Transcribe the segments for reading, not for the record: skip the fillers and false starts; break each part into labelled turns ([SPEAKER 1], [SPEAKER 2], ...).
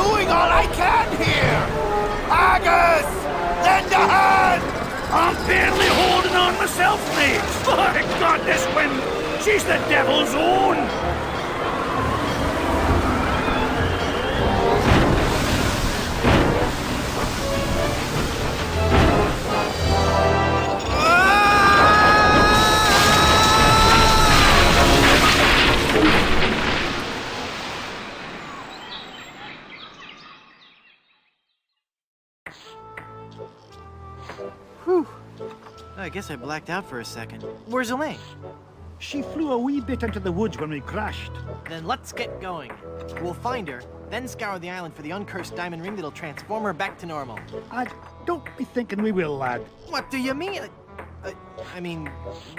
[SPEAKER 1] doing all I can here! Haggis! Lend a hand!
[SPEAKER 2] I'm barely holding on myself, mate. My God, this wind! She's the devil's own!
[SPEAKER 3] Whew. I guess I blacked out for a second. Where's Elaine?
[SPEAKER 4] She flew a wee bit into the woods when we crashed.
[SPEAKER 3] Then let's get going. We'll find her, then scour the island for the uncursed diamond ring that'll transform her back to normal.
[SPEAKER 4] Don't be thinking we will, lad.
[SPEAKER 3] What do you mean? I mean,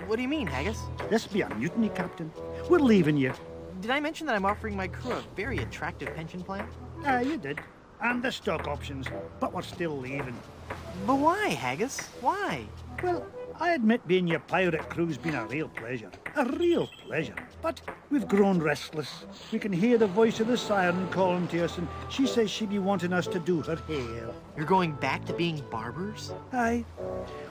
[SPEAKER 3] what do you mean, Haggis?
[SPEAKER 4] This be a mutiny, Captain. We're leaving you.
[SPEAKER 3] Did I mention that I'm offering my crew a very attractive pension plan?
[SPEAKER 4] You did. And the stock options. But we're still leaving.
[SPEAKER 3] But why, Haggis? Why?
[SPEAKER 4] Well, I admit being your pirate crew's been a real pleasure. A real pleasure. But we've grown restless. We can hear the voice of the siren calling to us, and she says she'd be wanting us to do her hair.
[SPEAKER 3] You're going back to being barbers?
[SPEAKER 4] Aye.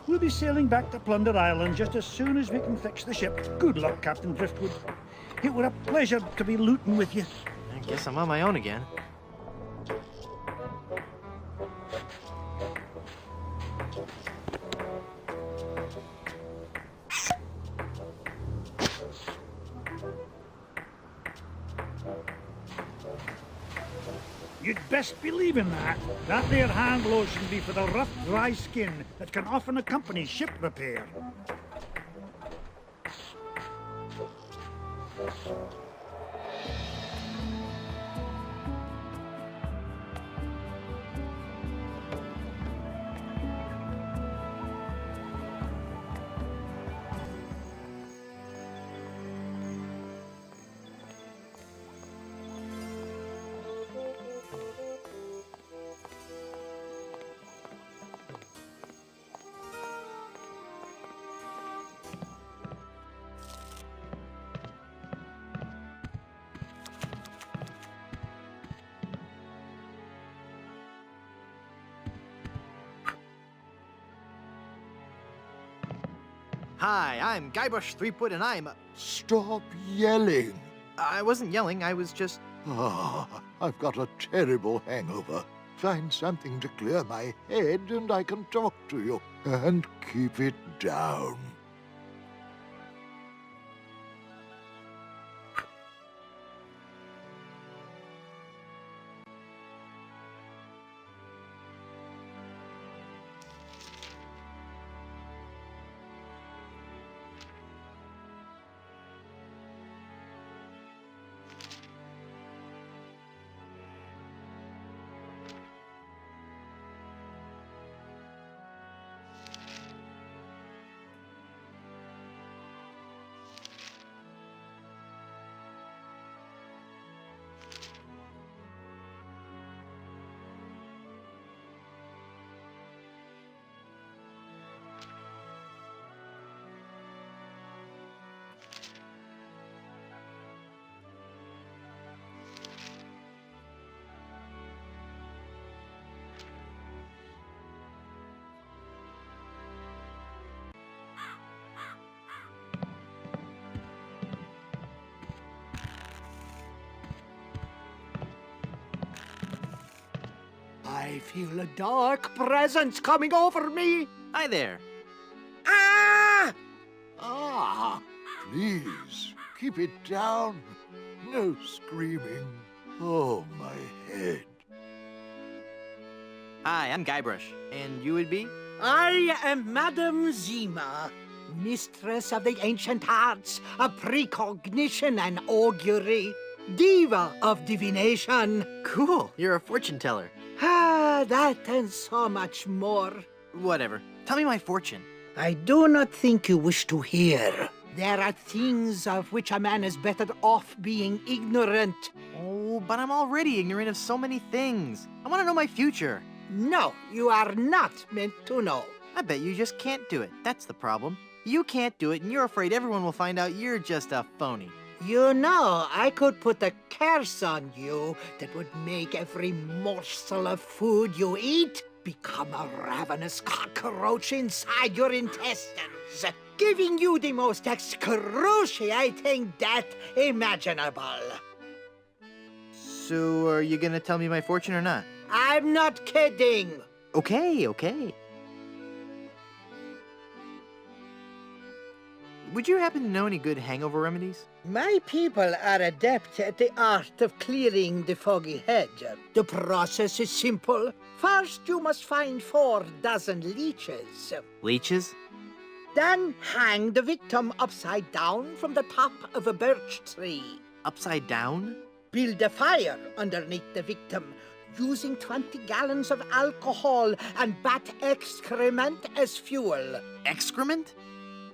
[SPEAKER 4] We'll be sailing back to Plunder Island just as soon as we can fix the ship. Good luck, Captain Driftwood. It were a pleasure to be looting with you.
[SPEAKER 3] I guess I'm on my own again.
[SPEAKER 4] You'd best be leaving that. That there hand lotion be for the rough, dry skin that can often accompany ship repair.
[SPEAKER 3] Hi, I'm Guybrush Threepwood, and I'm...
[SPEAKER 5] Stop yelling.
[SPEAKER 3] I wasn't yelling, I was just...
[SPEAKER 5] I've got a terrible hangover. Find something to clear my head and I can talk to you. And keep it down.
[SPEAKER 6] I feel a dark presence coming over me.
[SPEAKER 3] Hi there.
[SPEAKER 5] Ah, please, keep it down. No screaming. Oh, my head.
[SPEAKER 3] Hi, I'm Guybrush, and you would be?
[SPEAKER 6] I am Madame Zima, mistress of the ancient arts of precognition and augury, diva of divination.
[SPEAKER 3] Cool, you're a fortune teller.
[SPEAKER 6] That and so much more.
[SPEAKER 3] Whatever. Tell me my fortune.
[SPEAKER 6] I do not think you wish to hear. There are things of which a man is better off being ignorant.
[SPEAKER 3] Oh, but I'm already ignorant of so many things. I want to know my future.
[SPEAKER 6] No, you are not meant to know.
[SPEAKER 3] I bet you just can't do it. That's the problem. You can't do it, and you're afraid everyone will find out you're just a phony.
[SPEAKER 6] You know, I could put a curse on you that would make every morsel of food you eat become a ravenous cockroach inside your intestines, giving you the most excruciating death imaginable.
[SPEAKER 3] So, are you gonna tell me my fortune or not?
[SPEAKER 6] I'm not kidding.
[SPEAKER 3] Okay. Would you happen to know any good hangover remedies?
[SPEAKER 6] My people are adept at the art of clearing the foggy head. The process is simple. First, you must find 4 dozen leeches.
[SPEAKER 3] Leeches?
[SPEAKER 6] Then hang the victim upside down from the top of a birch tree.
[SPEAKER 3] Upside down?
[SPEAKER 6] Build a fire underneath the victim, using 20 gallons of alcohol and bat excrement as fuel.
[SPEAKER 3] Excrement?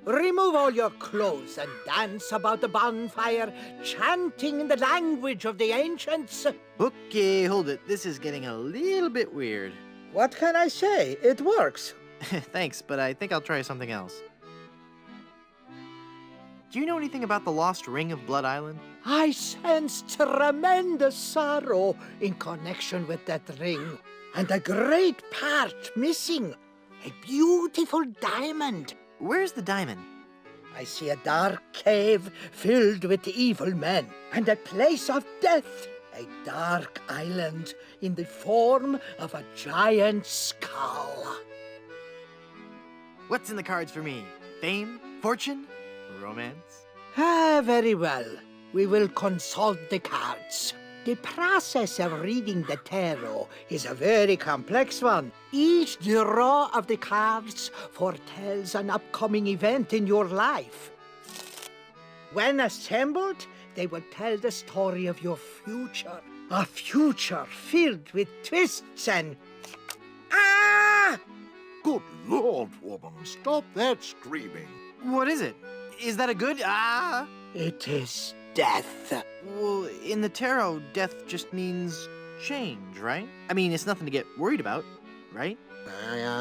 [SPEAKER 6] Remove all your clothes and dance about the bonfire, chanting in the language of the ancients.
[SPEAKER 3] Okay, hold it. This is getting a little bit weird.
[SPEAKER 6] What can I say? It works.
[SPEAKER 3] Thanks, but I think I'll try something else. Do you know anything about the lost ring of Blood Island?
[SPEAKER 6] I sense tremendous sorrow in connection with that ring, and a great part missing. A beautiful diamond.
[SPEAKER 3] Where's the diamond?
[SPEAKER 6] I see a dark cave filled with evil men, and a place of death. A dark island in the form of a giant skull.
[SPEAKER 3] What's in the cards for me? Fame? Fortune? Romance?
[SPEAKER 6] Ah, very well. We will consult the cards. The process of reading the tarot is a very complex one. Each draw of the cards foretells an upcoming event in your life. When assembled, they will tell the story of your future. A future filled with twists and... Ah!
[SPEAKER 5] Good Lord, woman, stop that screaming.
[SPEAKER 3] What is it? Is that a good... Ah?
[SPEAKER 6] It is death.
[SPEAKER 3] Well, in the tarot, death just means change, right? I mean, it's nothing to get worried about, right?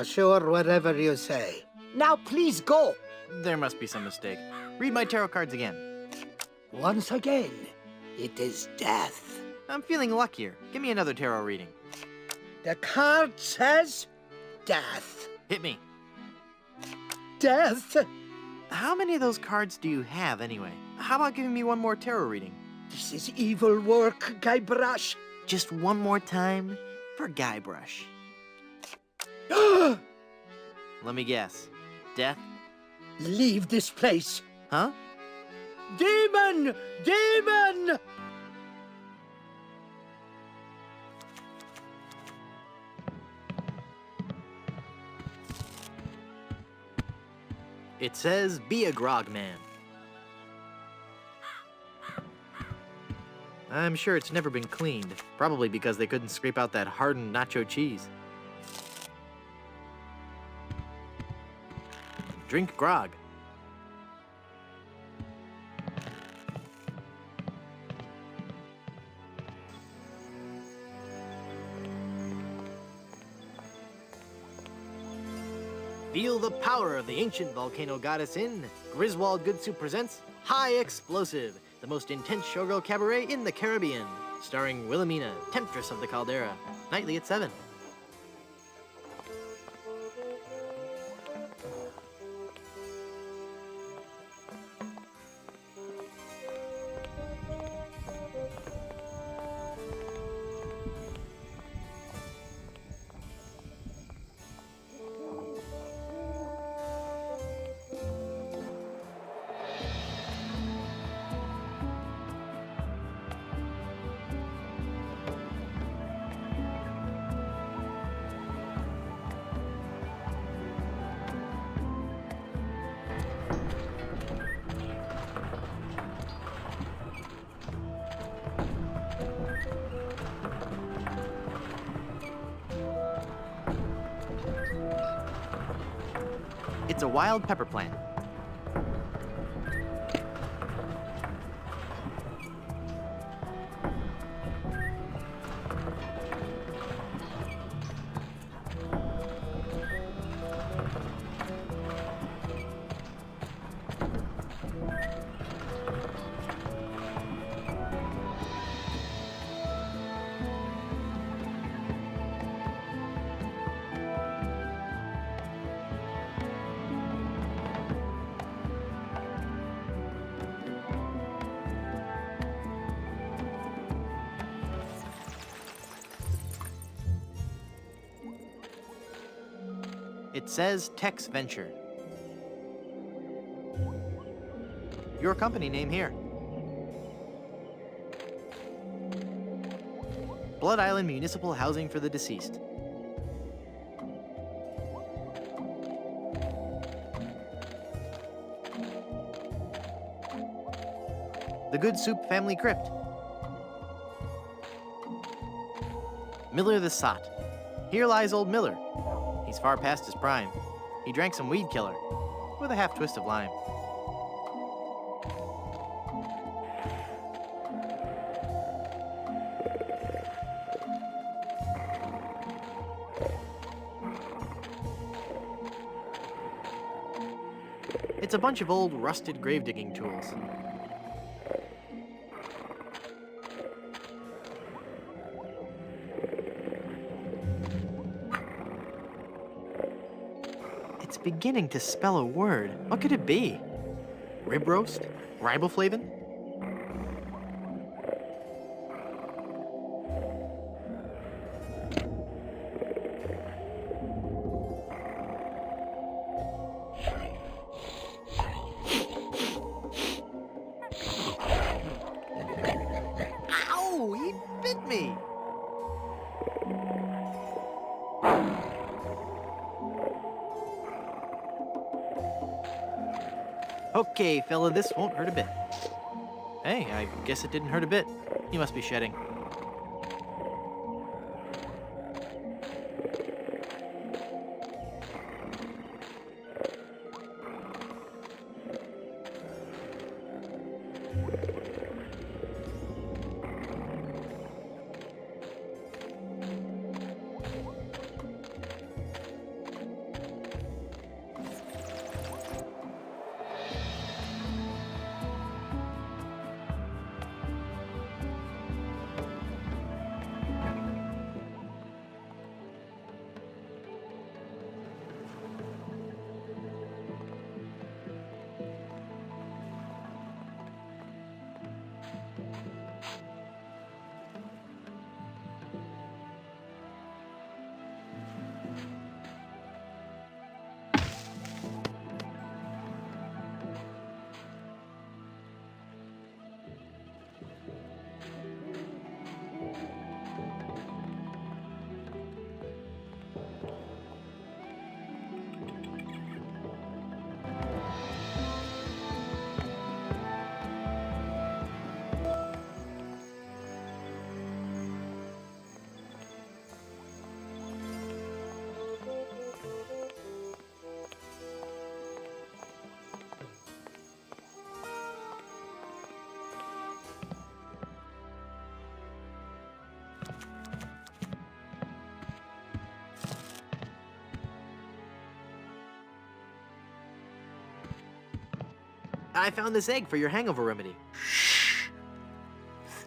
[SPEAKER 6] Sure, whatever you say. Now please go.
[SPEAKER 3] There must be some mistake. Read my tarot cards again.
[SPEAKER 6] Once again, it is death.
[SPEAKER 3] I'm feeling luckier. Give me another tarot reading.
[SPEAKER 6] The card says death.
[SPEAKER 3] Hit me.
[SPEAKER 6] Death?
[SPEAKER 3] How many of those cards do you have, anyway? How about giving me one more tarot reading?
[SPEAKER 6] This is evil work, Guybrush.
[SPEAKER 3] Just one more time for Guybrush. Let me guess. Death?
[SPEAKER 6] Leave this place.
[SPEAKER 3] Huh?
[SPEAKER 6] Demon! Demon!
[SPEAKER 3] It says, be a grog man. I'm sure it's never been cleaned, probably because they couldn't scrape out that hardened nacho cheese. Drink grog. Feel the power of the ancient volcano goddess in Griswold Good Soup presents High Explosive, the most intense showgirl cabaret in the Caribbean, starring Wilhelmina, Temptress of the Caldera, nightly at 7. It's a wild pepper plant. It says Tex Venture. Your company name here. Blood Island Municipal Housing for the Deceased. The Good Soup Family Crypt. Miller the Sot. Here lies old Miller. He's far past his prime. He drank some weed killer, with a half twist of lime. It's a bunch of old rusted grave-digging tools. It's beginning to spell a word. What could it be? Rib roast? Riboflavin? Ow! He bit me! Okay, fella, this won't hurt a bit. Hey, I guess it didn't hurt a bit. You must be shedding. I found this egg for your hangover remedy.
[SPEAKER 5] Shh.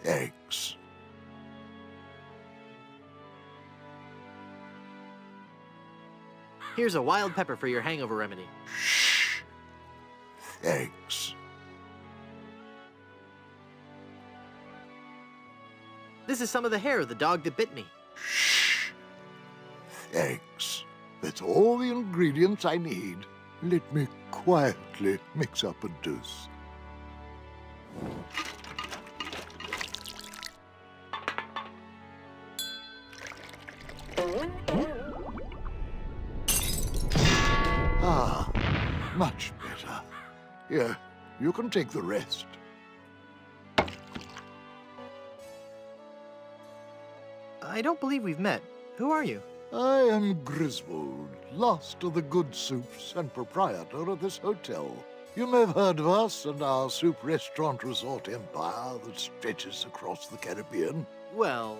[SPEAKER 5] Thanks.
[SPEAKER 3] Here's a wild pepper for your hangover remedy.
[SPEAKER 5] Shh. Thanks.
[SPEAKER 3] This is some of the hair of the dog that bit me.
[SPEAKER 5] Shh. Thanks. That's all the ingredients I need. Let me quietly mix up a dose. Ah, much better. Here, you can take the rest.
[SPEAKER 3] I don't believe we've met. Who are you?
[SPEAKER 5] I am Griswold, last of the good soups and proprietor of this hotel. You may have heard of us and our soup restaurant resort empire that stretches across the Caribbean.
[SPEAKER 3] Well...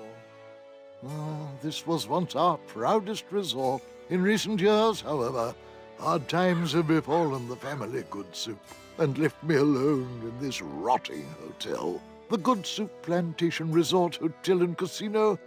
[SPEAKER 5] This was once our proudest resort. In recent years, however, hard times have befallen the family Good Soup and left me alone in this rotting hotel. The Good Soup Plantation Resort Hotel and Casino.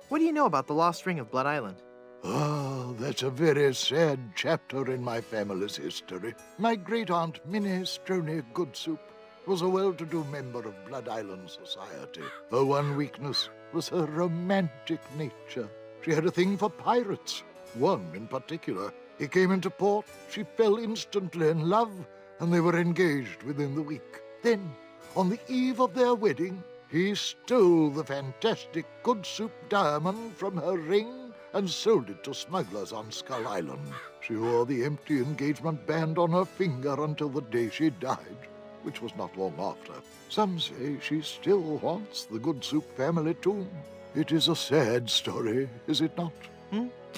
[SPEAKER 3] What do you know about the lost ring of Blood Island?
[SPEAKER 5] Oh, that's a very sad chapter in my family's history. My great-aunt Minnie Stroney Good Soup was a well-to-do member of Blood Island society. Her one weakness was her romantic nature. She had a thing for pirates. One in particular. He came into port, she fell instantly in love, and they were engaged within the week. Then, on the eve of their wedding, he stole the fantastic Good Soup diamond from her ring and sold it to smugglers on Skull Island. She wore the empty engagement band on her finger until the day she died, which was not long after. Some say she still haunts the Good Soup family tomb. It is a sad story, is it not?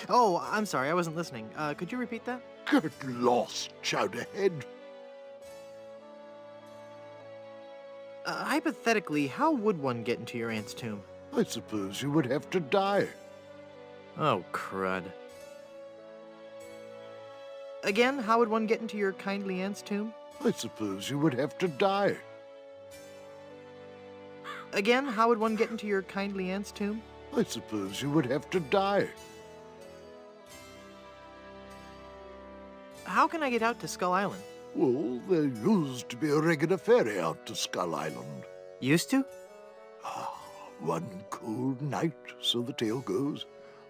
[SPEAKER 3] Oh, I'm sorry, I wasn't listening. Could you repeat that?
[SPEAKER 5] Get lost, Chowderhead.
[SPEAKER 3] Hypothetically, how would one get into your aunt's tomb?
[SPEAKER 5] I suppose you would have to die.
[SPEAKER 3] Oh, crud. Again, how would one get into your kindly aunt's tomb?
[SPEAKER 5] I suppose you would have to die.
[SPEAKER 3] Again, how would one get into your kindly aunt's tomb?
[SPEAKER 5] I suppose you would have to die.
[SPEAKER 3] How can I get out to Skull Island?
[SPEAKER 5] Well, there used to be a regular ferry out to Skull Island.
[SPEAKER 3] Used to?
[SPEAKER 5] One cold night, so the tale goes,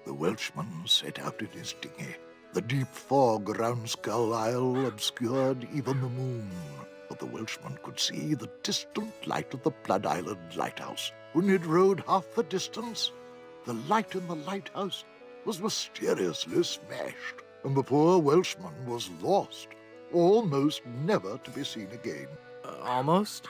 [SPEAKER 5] the Welshman set out in his dinghy. The deep fog around Skull Isle obscured even the moon, but the Welshman could see the distant light of the Blood Island lighthouse. When he'd rowed half the distance, the light in the lighthouse was mysteriously smashed, and the poor Welshman was lost, almost never to be seen again.
[SPEAKER 3] Almost?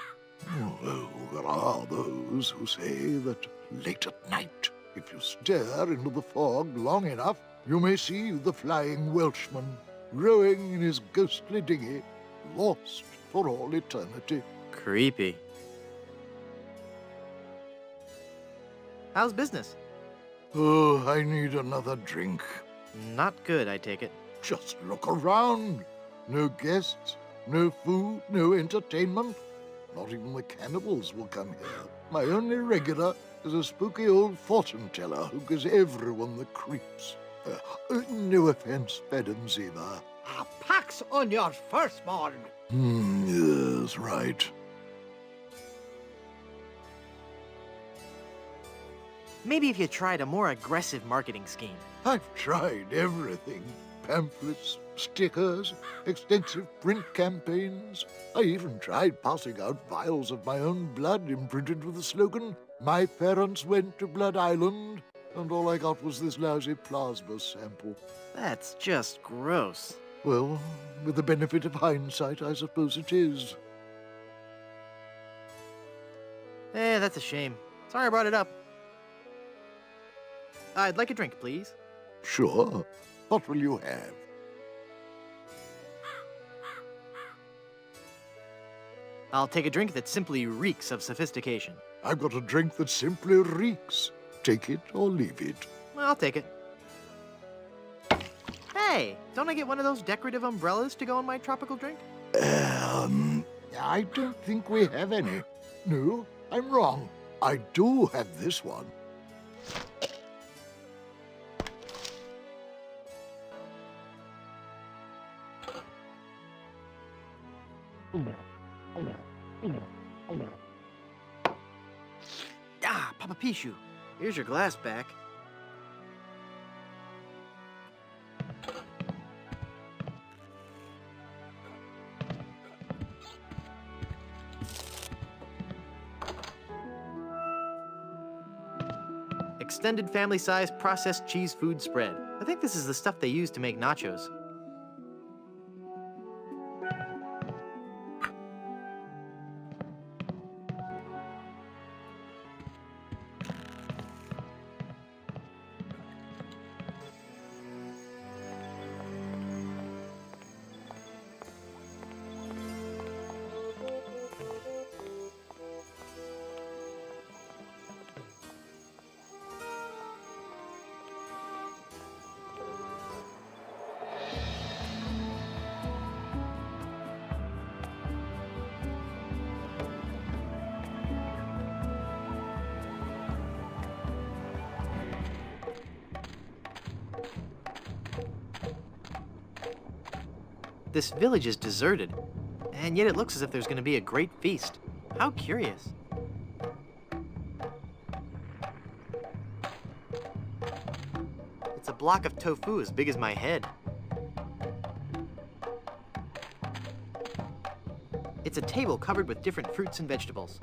[SPEAKER 5] Well, there are those who say that late at night, if you stare into the fog long enough, you may see the flying Welshman rowing in his ghostly dinghy, lost for all eternity.
[SPEAKER 3] Creepy. How's business?
[SPEAKER 5] Oh, I need another drink.
[SPEAKER 3] Not good, I take it.
[SPEAKER 5] Just look around. No guests, no food, no entertainment. Not even the cannibals will come here. My only regular is a spooky old fortune teller who gives everyone the creeps. No offense, Madam Zima.
[SPEAKER 6] A pax on your firstborn.
[SPEAKER 5] Yes, right.
[SPEAKER 3] Maybe if you tried a more aggressive marketing scheme.
[SPEAKER 5] I've tried everything. Pamphlets, stickers, extensive print campaigns. I even tried passing out vials of my own blood imprinted with the slogan, "My parents went to Blood Island," and all I got was this lousy plasma sample.
[SPEAKER 3] That's just gross.
[SPEAKER 5] Well, with the benefit of hindsight, I suppose it is.
[SPEAKER 3] That's a shame. Sorry I brought it up. I'd like a drink, please.
[SPEAKER 5] Sure. What will you have?
[SPEAKER 3] I'll take a drink that simply reeks of sophistication.
[SPEAKER 5] I've got a drink that simply reeks. Take it or leave it.
[SPEAKER 3] I'll take it. Hey, don't I get one of those decorative umbrellas to go in my tropical drink?
[SPEAKER 5] I don't think we have any. No, I'm wrong. I do have this one.
[SPEAKER 3] Papa Pichu, here's your glass back. Extended family-size processed cheese food spread. I think this is the stuff they use to make nachos. This village is deserted, and yet it looks as if there's going to be a great feast. How curious. It's a block of tofu as big as my head. It's a table covered with different fruits and vegetables.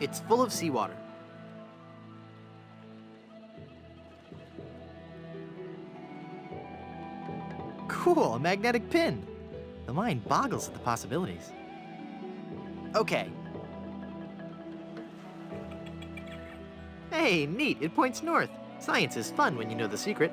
[SPEAKER 3] It's full of seawater. Cool, a magnetic pin. The mind boggles at the possibilities. Okay. Hey, neat, it points north. Science is fun when you know the secret.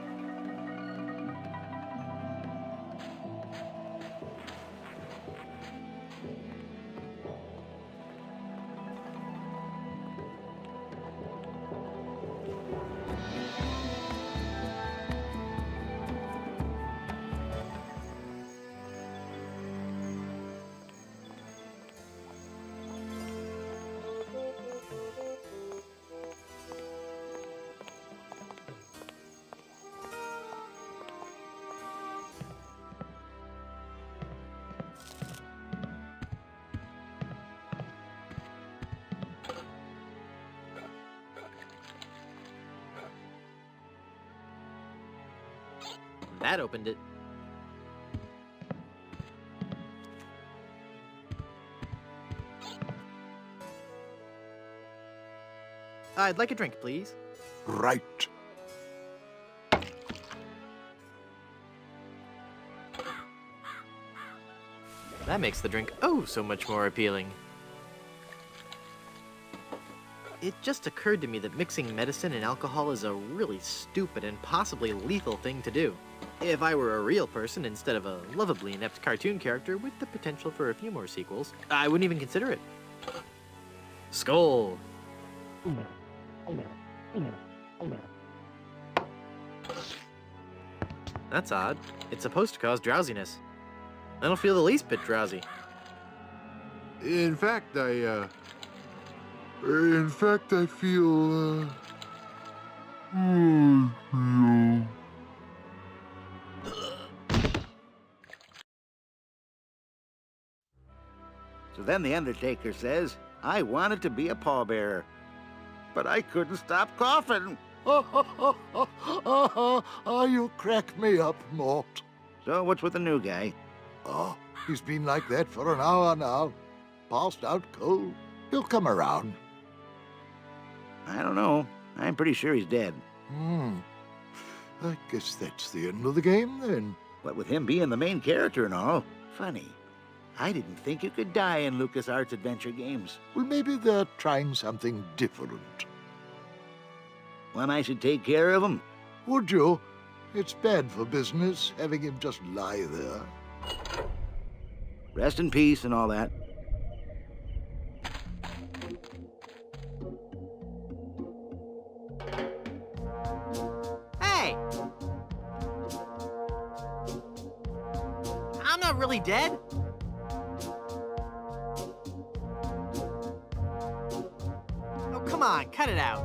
[SPEAKER 3] That opened it. I'd like a drink, please.
[SPEAKER 5] Right.
[SPEAKER 3] That makes the drink oh so much more appealing. It just occurred to me that mixing medicine and alcohol is a really stupid and possibly lethal thing to do. If I were a real person instead of a lovably inept cartoon character with the potential for a few more sequels, I wouldn't even consider it. Skull! That's odd. It's supposed to cause drowsiness. I don't feel the least bit drowsy.
[SPEAKER 7] In fact, I feel,
[SPEAKER 8] So then the Undertaker says, I wanted to be a pallbearer, but I couldn't stop coughing.
[SPEAKER 5] You crack me up, Mort.
[SPEAKER 8] So what's with the new guy?
[SPEAKER 5] Oh, he's been like that for an hour now. Passed out cold. He'll come around.
[SPEAKER 8] I don't know. I'm pretty sure he's dead.
[SPEAKER 5] I guess that's the end of the game, then.
[SPEAKER 8] But with him being the main character and all, funny. I didn't think you could die in LucasArts adventure games.
[SPEAKER 5] Well, maybe they're trying something different.
[SPEAKER 8] When I should take care of him?
[SPEAKER 5] Would you? It's bad for business, having him just lie there.
[SPEAKER 8] Rest in peace and all that.
[SPEAKER 3] Hey! I'm not really dead. Oh, come on, cut it out.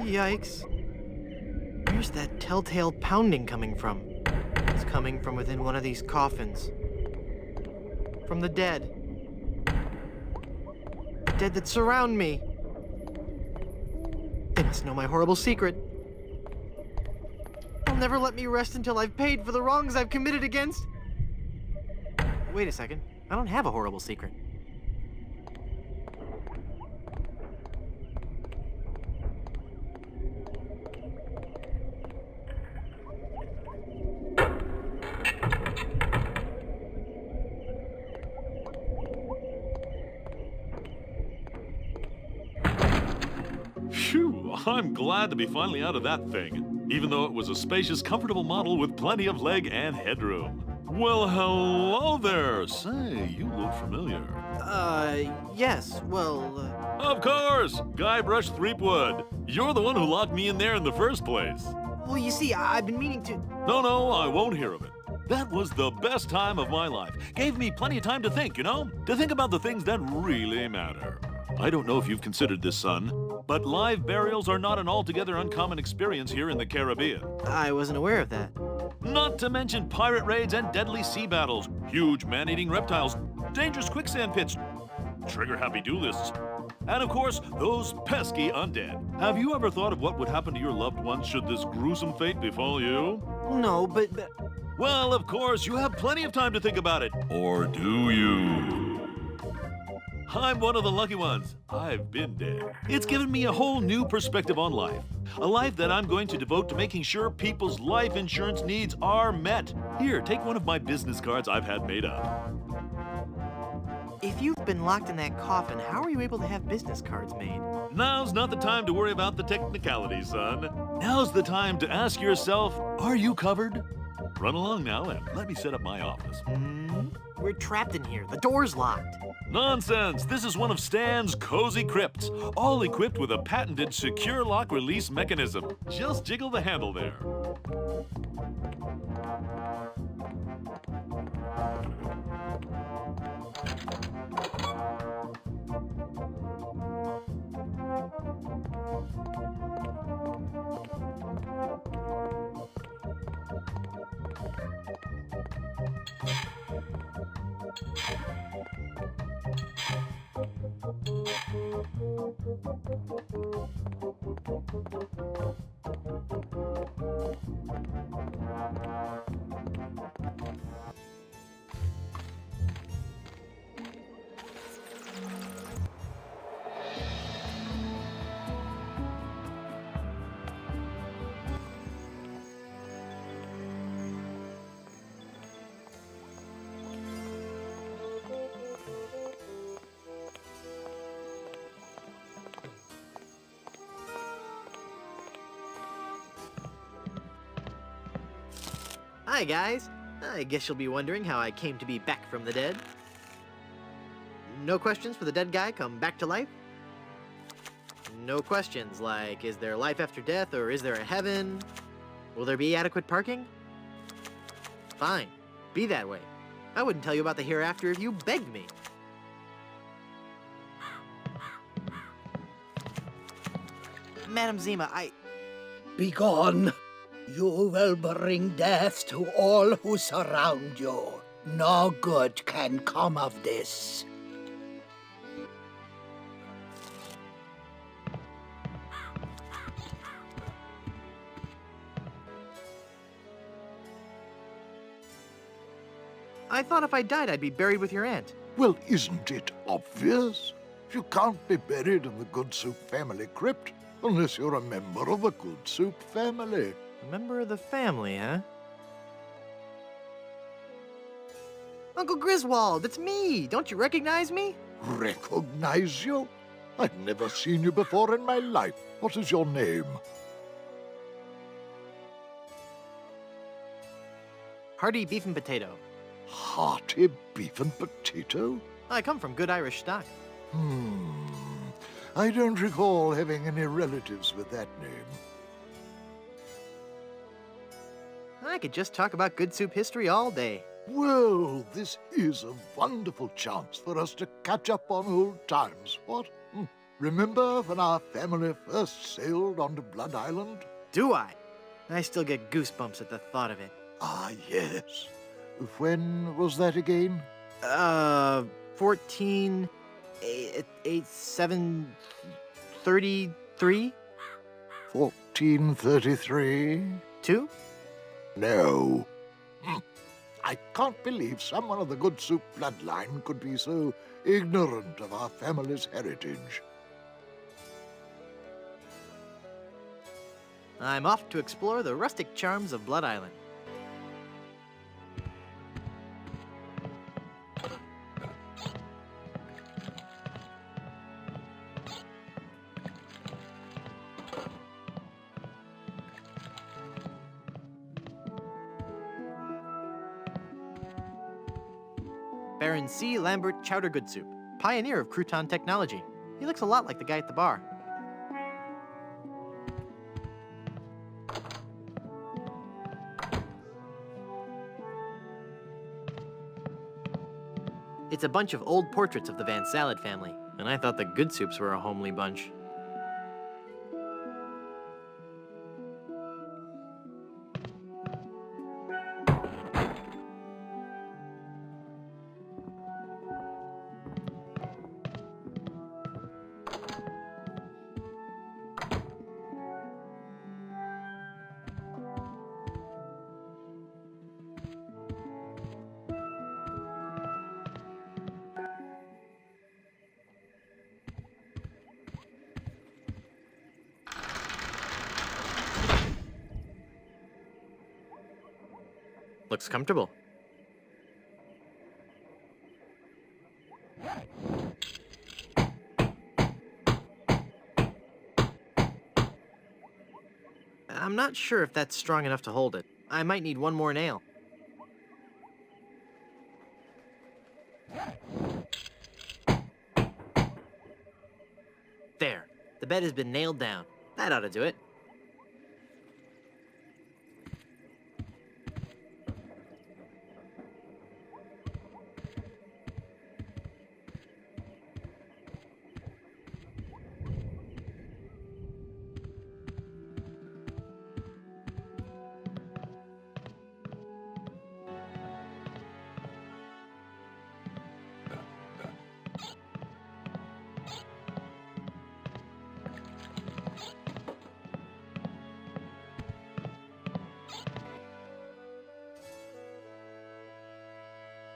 [SPEAKER 3] Yikes. Where's that telltale pounding coming from? It's coming from within one of these coffins. From the dead. The dead that surround me. They must know my horrible secret. They'll never let me rest until I've paid for the wrongs I've committed against. Wait a second. I don't have a horrible secret.
[SPEAKER 9] Phew, I'm glad to be finally out of that thing, even though it was a spacious, comfortable model with plenty of leg and headroom. Well, hello there. Say, you look familiar.
[SPEAKER 3] Yes, well,
[SPEAKER 9] Of course! Guybrush Threepwood. You're the one who locked me in there in the first place.
[SPEAKER 3] well, you see, I've been meaning to...
[SPEAKER 9] No, I won't hear of it. That was the best time of my life. Gave me plenty of time to think, you know? To think about the things that really matter. I don't know if you've considered this, son, but live burials are not an altogether uncommon experience here in the Caribbean.
[SPEAKER 3] I wasn't aware of that.
[SPEAKER 9] Not to mention pirate raids and deadly sea battles, huge man-eating reptiles, dangerous quicksand pits, trigger-happy duelists, and of course, those pesky undead. Have you ever thought of what would happen to your loved ones should this gruesome fate befall you?
[SPEAKER 3] No, but...
[SPEAKER 9] Well, of course, you have plenty of time to think about it. Or do you? I'm one of the lucky ones. I've been dead. It's given me a whole new perspective on life. A life that I'm going to devote to making sure people's life insurance needs are met. Here, take one of my business cards I've had made up.
[SPEAKER 3] If you've been locked in that coffin, how are you able to have business cards made?
[SPEAKER 9] Now's not the time to worry about the technicalities, son. Now's the time to ask yourself, are you covered? Run along now and let me set up my office.
[SPEAKER 3] We're trapped in here. The door's locked.
[SPEAKER 9] Nonsense! This is one of Stan's cozy crypts, all equipped with a patented secure lock release mechanism. Just jiggle the handle there.
[SPEAKER 3] Hi, guys. I guess you'll be wondering how I came to be back from the dead. No questions for the dead guy come back to life? No questions like, is there life after death or is there a heaven? Will there be adequate parking? Fine. Be that way. I wouldn't tell you about the hereafter if you begged me. Madam Zima,
[SPEAKER 6] Begone. You will bring death to all who surround you. No good can come of this.
[SPEAKER 3] I thought if I died, I'd be buried with your aunt.
[SPEAKER 5] Well, isn't it obvious? You can't be buried in the Good Soup family crypt unless you're a member of the Good Soup family.
[SPEAKER 3] A member of the family, huh? Uncle Griswold, it's me! Don't you recognize me?
[SPEAKER 5] Recognize you? I've never seen you before in my life. What is your name?
[SPEAKER 3] Hearty beef and potato.
[SPEAKER 5] Hearty beef and potato?
[SPEAKER 3] I come from good Irish stock.
[SPEAKER 5] I don't recall having any relatives with that name.
[SPEAKER 3] I could just talk about good soup history all day.
[SPEAKER 5] Well, this is a wonderful chance for us to catch up on old times, what? Remember when our family first sailed onto Blood Island?
[SPEAKER 3] Do I? I still get goosebumps at the thought of it.
[SPEAKER 5] Ah, yes. When was that again?
[SPEAKER 3] 14... 733?
[SPEAKER 5] 1433?
[SPEAKER 3] 2?
[SPEAKER 5] No. I can't believe someone of the Good Soup bloodline could be so ignorant of our family's heritage.
[SPEAKER 3] I'm off to explore the rustic charms of Blood Island. Baron C. Lambert Chowder Good Soup, pioneer of crouton technology. He looks a lot like the guy at the bar. It's a bunch of old portraits of the Van Salad family, and I thought the Good Soups were a homely bunch. Looks comfortable. I'm not sure if that's strong enough to hold it. I might need one more nail. There. The bed has been nailed down. That ought to do it.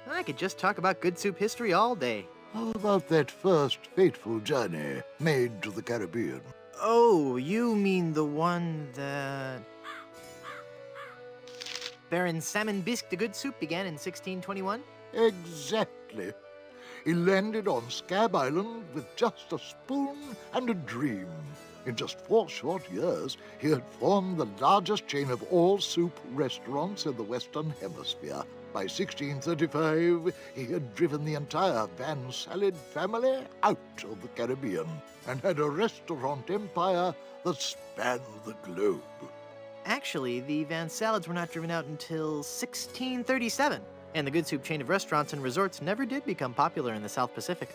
[SPEAKER 3] I could just talk about Good Soup history all day.
[SPEAKER 5] How about that first fateful journey made to the Caribbean?
[SPEAKER 3] Oh, you mean the one that... Baron Salmon Bisque de Good Soup began in 1621?
[SPEAKER 5] Exactly. He landed on Scab Island with just a spoon and a dream. In just 4 short years, he had formed the largest chain of all-soup restaurants in the Western Hemisphere. By 1635, he had driven the entire Van Salad family out of the Caribbean and had a restaurant empire that spanned the globe.
[SPEAKER 3] Actually, the Van Salads were not driven out until 1637, and the Good Soup chain of restaurants and resorts never did become popular in the South Pacific.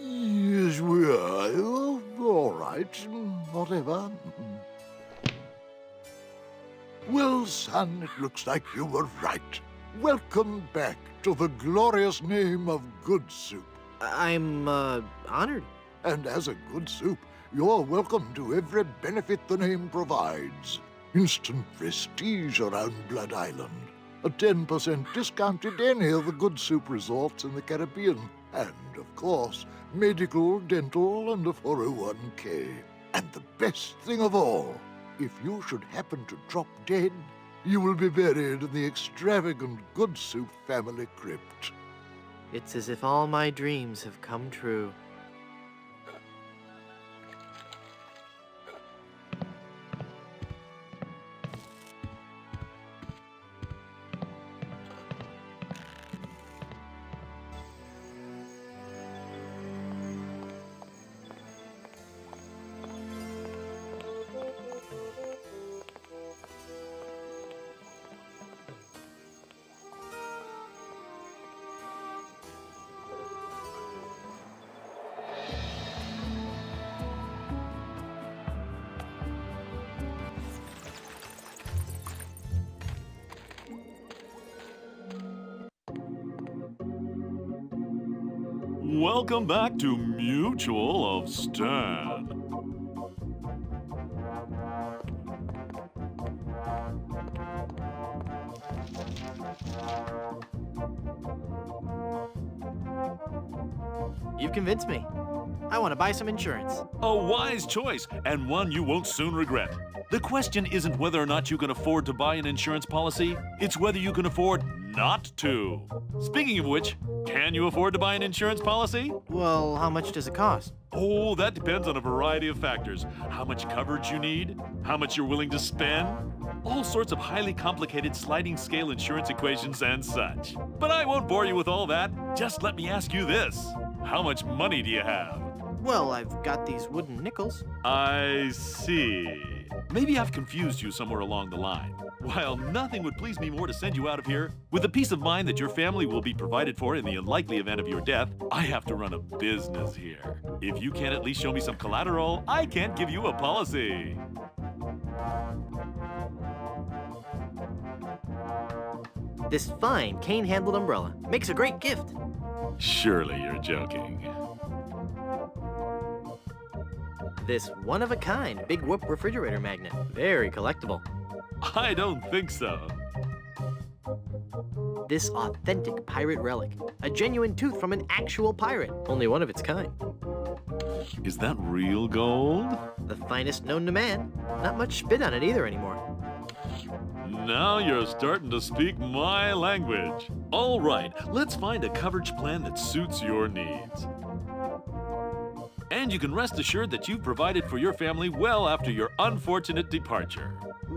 [SPEAKER 5] Yes, we are. Oh, all right, whatever. Well, son, it looks like you were right. Welcome back to the glorious name of Good Soup.
[SPEAKER 3] I'm, honored.
[SPEAKER 5] And as a Good Soup, you're welcome to every benefit the name provides. Instant prestige around Blood Island. A 10% discount at any of the Good Soup resorts in the Caribbean. And, of course, medical, dental, and a 401k. And the best thing of all, if you should happen to drop dead, you will be buried in the extravagant Good Soup family crypt.
[SPEAKER 3] It's as if all my dreams have come true.
[SPEAKER 9] Welcome back to Mutual of Stan.
[SPEAKER 3] You've convinced me. I want to buy some insurance.
[SPEAKER 9] A wise choice, and one you won't soon regret. The question isn't whether or not you can afford to buy an insurance policy, it's whether you can afford not to. Speaking of which, can you afford to buy an insurance policy?
[SPEAKER 3] Well, how much does it cost?
[SPEAKER 9] Oh, that depends on a variety of factors. How much coverage you need, how much you're willing to spend. all sorts of highly complicated sliding scale insurance equations and such. But I won't bore you with all that. Just let me ask you this. How much money do you have?
[SPEAKER 3] Well, I've got these wooden nickels.
[SPEAKER 9] I see. Maybe I've confused you somewhere along the line. While nothing would please me more to send you out of here, with the peace of mind that your family will be provided for in the unlikely event of your death, I have to run a business here. If you can't at least show me some collateral, I can't give you a policy.
[SPEAKER 3] This fine cane-handled umbrella makes a great gift.
[SPEAKER 9] Surely you're joking.
[SPEAKER 3] This one-of-a-kind big whoop refrigerator magnet, very collectible.
[SPEAKER 9] I don't think so.
[SPEAKER 3] This authentic pirate relic, a genuine tooth from an actual pirate, only one of its kind.
[SPEAKER 9] Is that real gold?
[SPEAKER 3] The finest known to man. Not much spit on it either anymore.
[SPEAKER 9] Now you're starting to speak my language. All right, let's find a coverage plan that suits your needs. And you can rest assured that you've provided for your family well after your unfortunate departure.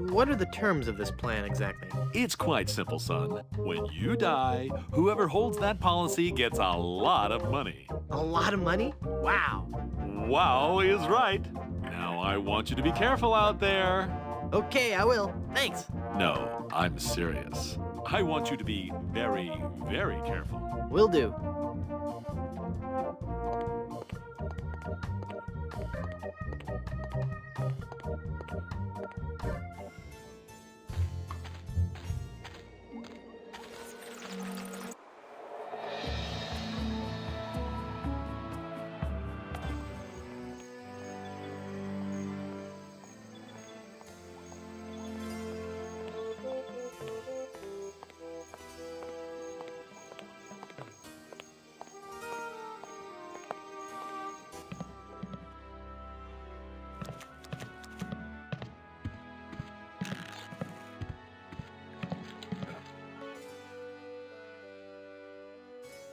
[SPEAKER 3] What are the terms of this plan exactly?
[SPEAKER 9] It's quite simple, son. When you die, whoever holds that policy gets a lot of money.
[SPEAKER 3] A lot of money? Wow.
[SPEAKER 9] Wow is right. Now I want you to be careful out there.
[SPEAKER 3] Okay, I will. Thanks.
[SPEAKER 9] No, I'm serious. I want you to be very, very careful.
[SPEAKER 3] Will do.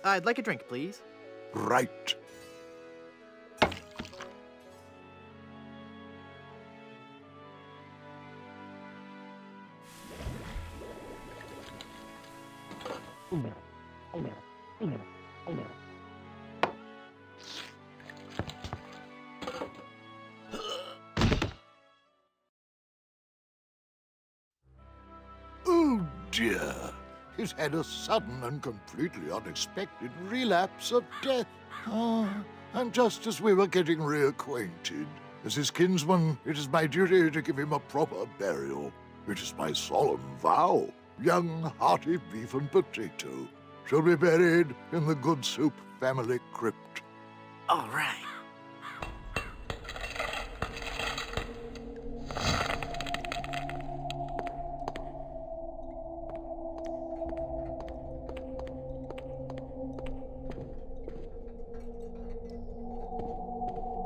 [SPEAKER 3] I'd like a drink, please.
[SPEAKER 5] Right. Oh dear. He's had a sudden and completely unexpected relapse of death. And just as we were getting reacquainted, as his kinsman, it is my duty to give him a proper burial. It is my solemn vow. Young, hearty beef and potato shall be buried in the Good Soup family crypt.
[SPEAKER 3] All right.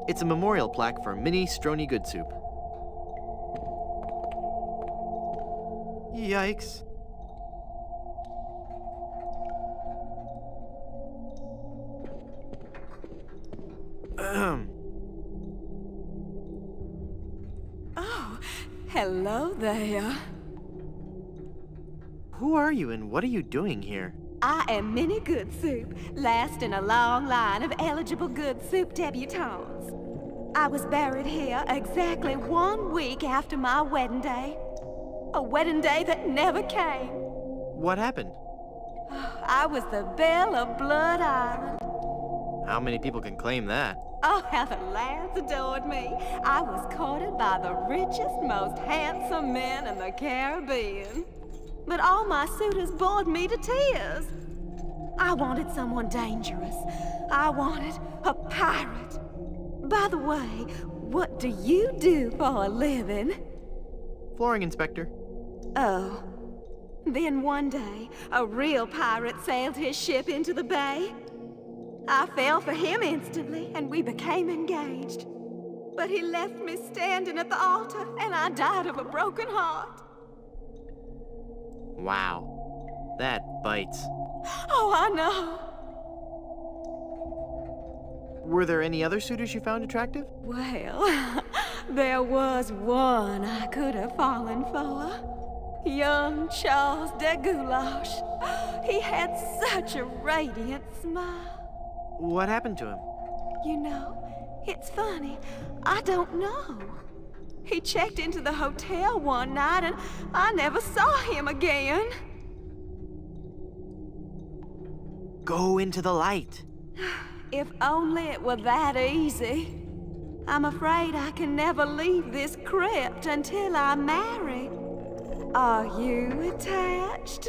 [SPEAKER 3] It's a memorial plaque for Minnie Stroney Good Soup. Yikes.
[SPEAKER 10] Oh, hello there.
[SPEAKER 3] Who are you and what are you doing here?
[SPEAKER 10] I am Minnie Good Soup, last in a long line of eligible Good Soup debutantes. I was buried here exactly 1 week after my wedding day. A wedding day that never came.
[SPEAKER 3] What happened?
[SPEAKER 10] I was the belle of Blood Island.
[SPEAKER 3] How many people can claim that?
[SPEAKER 10] Oh, how the lads adored me. I was courted by the richest, most handsome men in the Caribbean. But all my suitors bored me to tears. I wanted someone dangerous. I wanted a pirate. By the way, what do you do for a living?
[SPEAKER 3] Flooring inspector.
[SPEAKER 10] Oh. Then one day, a real pirate sailed his ship into the bay. I fell for him instantly, and we became engaged. But he left me standing at the altar, and I died of a broken heart.
[SPEAKER 3] Wow. That bites.
[SPEAKER 10] Oh, I know.
[SPEAKER 3] Were there any other suitors you found attractive?
[SPEAKER 10] Well, there was one I could have fallen for. Young Charles de Goulash. He had such a radiant smile.
[SPEAKER 3] What happened to him?
[SPEAKER 10] You know, it's funny. I don't know. He checked into the hotel one night and I never saw him again.
[SPEAKER 3] Go into the light.
[SPEAKER 10] If only it were that easy. I'm afraid I can never leave this crypt until I marry. Are you attached?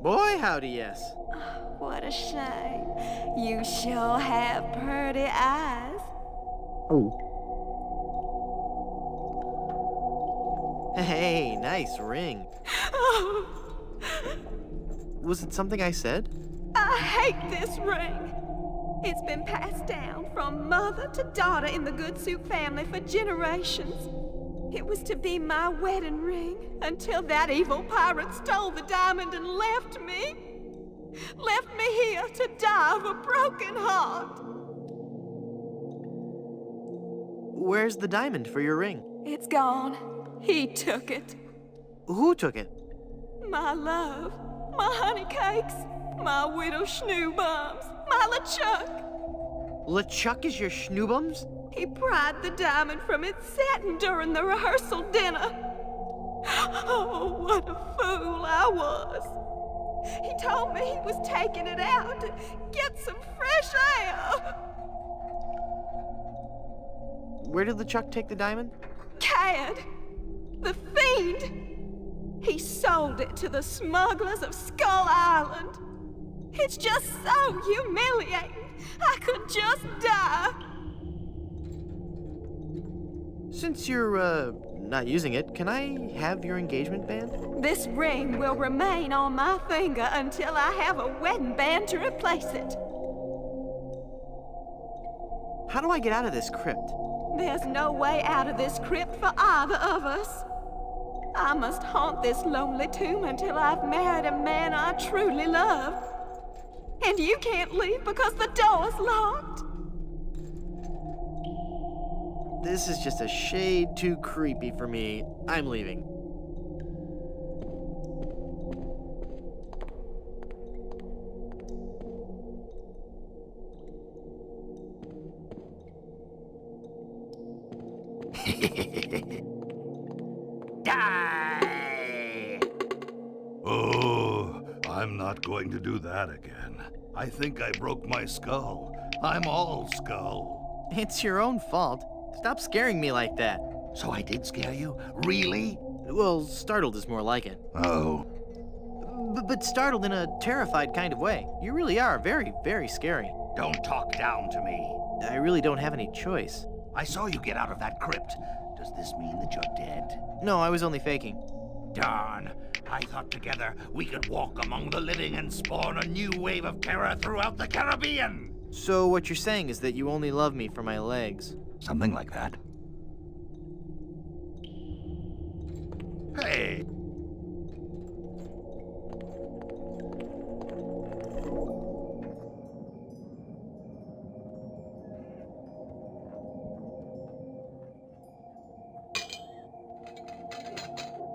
[SPEAKER 3] Boy, howdy, yes.
[SPEAKER 10] What a shame. You sure have pretty eyes.
[SPEAKER 3] Hey, nice ring. Was it something I said?
[SPEAKER 10] I hate this ring. It's been passed down from mother to daughter in the Good Soup family for generations. It was to be my wedding ring until that evil pirate stole the diamond and left me. Left me here to die of a broken heart.
[SPEAKER 3] Where's the diamond for your ring?
[SPEAKER 10] It's gone. He took it.
[SPEAKER 3] Who took it?
[SPEAKER 10] My love, my honey cakes, my widow schnoobums, my LeChuck.
[SPEAKER 3] LeChuck is your schnoobums?
[SPEAKER 10] He pried the diamond from its satin during the rehearsal dinner. Oh, what a fool I was. He told me he was taking it out to get some fresh air.
[SPEAKER 3] Where did LeChuck take the diamond?
[SPEAKER 10] Cad, the fiend. He sold it to the smugglers of Skull Island. It's just so humiliating. I could just die.
[SPEAKER 3] Since you're, not using it, can I have your engagement band?
[SPEAKER 10] This ring will remain on my finger until I have a wedding band to replace it.
[SPEAKER 3] How do I get out of this crypt?
[SPEAKER 10] There's no way out of this crypt for either of us. I must haunt this lonely tomb until I've married a man I truly love. And you can't leave because the door's locked.
[SPEAKER 3] This is just a shade too creepy for me. I'm leaving.
[SPEAKER 2] Die!
[SPEAKER 11] Oh, I'm not going to do that again. I think I broke my skull. I'm all skull.
[SPEAKER 3] It's your own fault. Stop scaring me like that.
[SPEAKER 2] So I did scare you? Really?
[SPEAKER 3] Well, startled is more like it.
[SPEAKER 11] Oh.
[SPEAKER 3] But startled in a terrified kind of way. You really are very, very scary.
[SPEAKER 2] Don't talk down to me.
[SPEAKER 3] I really don't have any choice.
[SPEAKER 2] I saw you get out of that crypt. Does this mean that you're dead?
[SPEAKER 3] No, I was only faking.
[SPEAKER 2] Darn. I thought together we could walk among the living and spawn a new wave of terror throughout the Caribbean.
[SPEAKER 3] So what you're saying is that you only love me for my legs.
[SPEAKER 2] Something like that. Hey!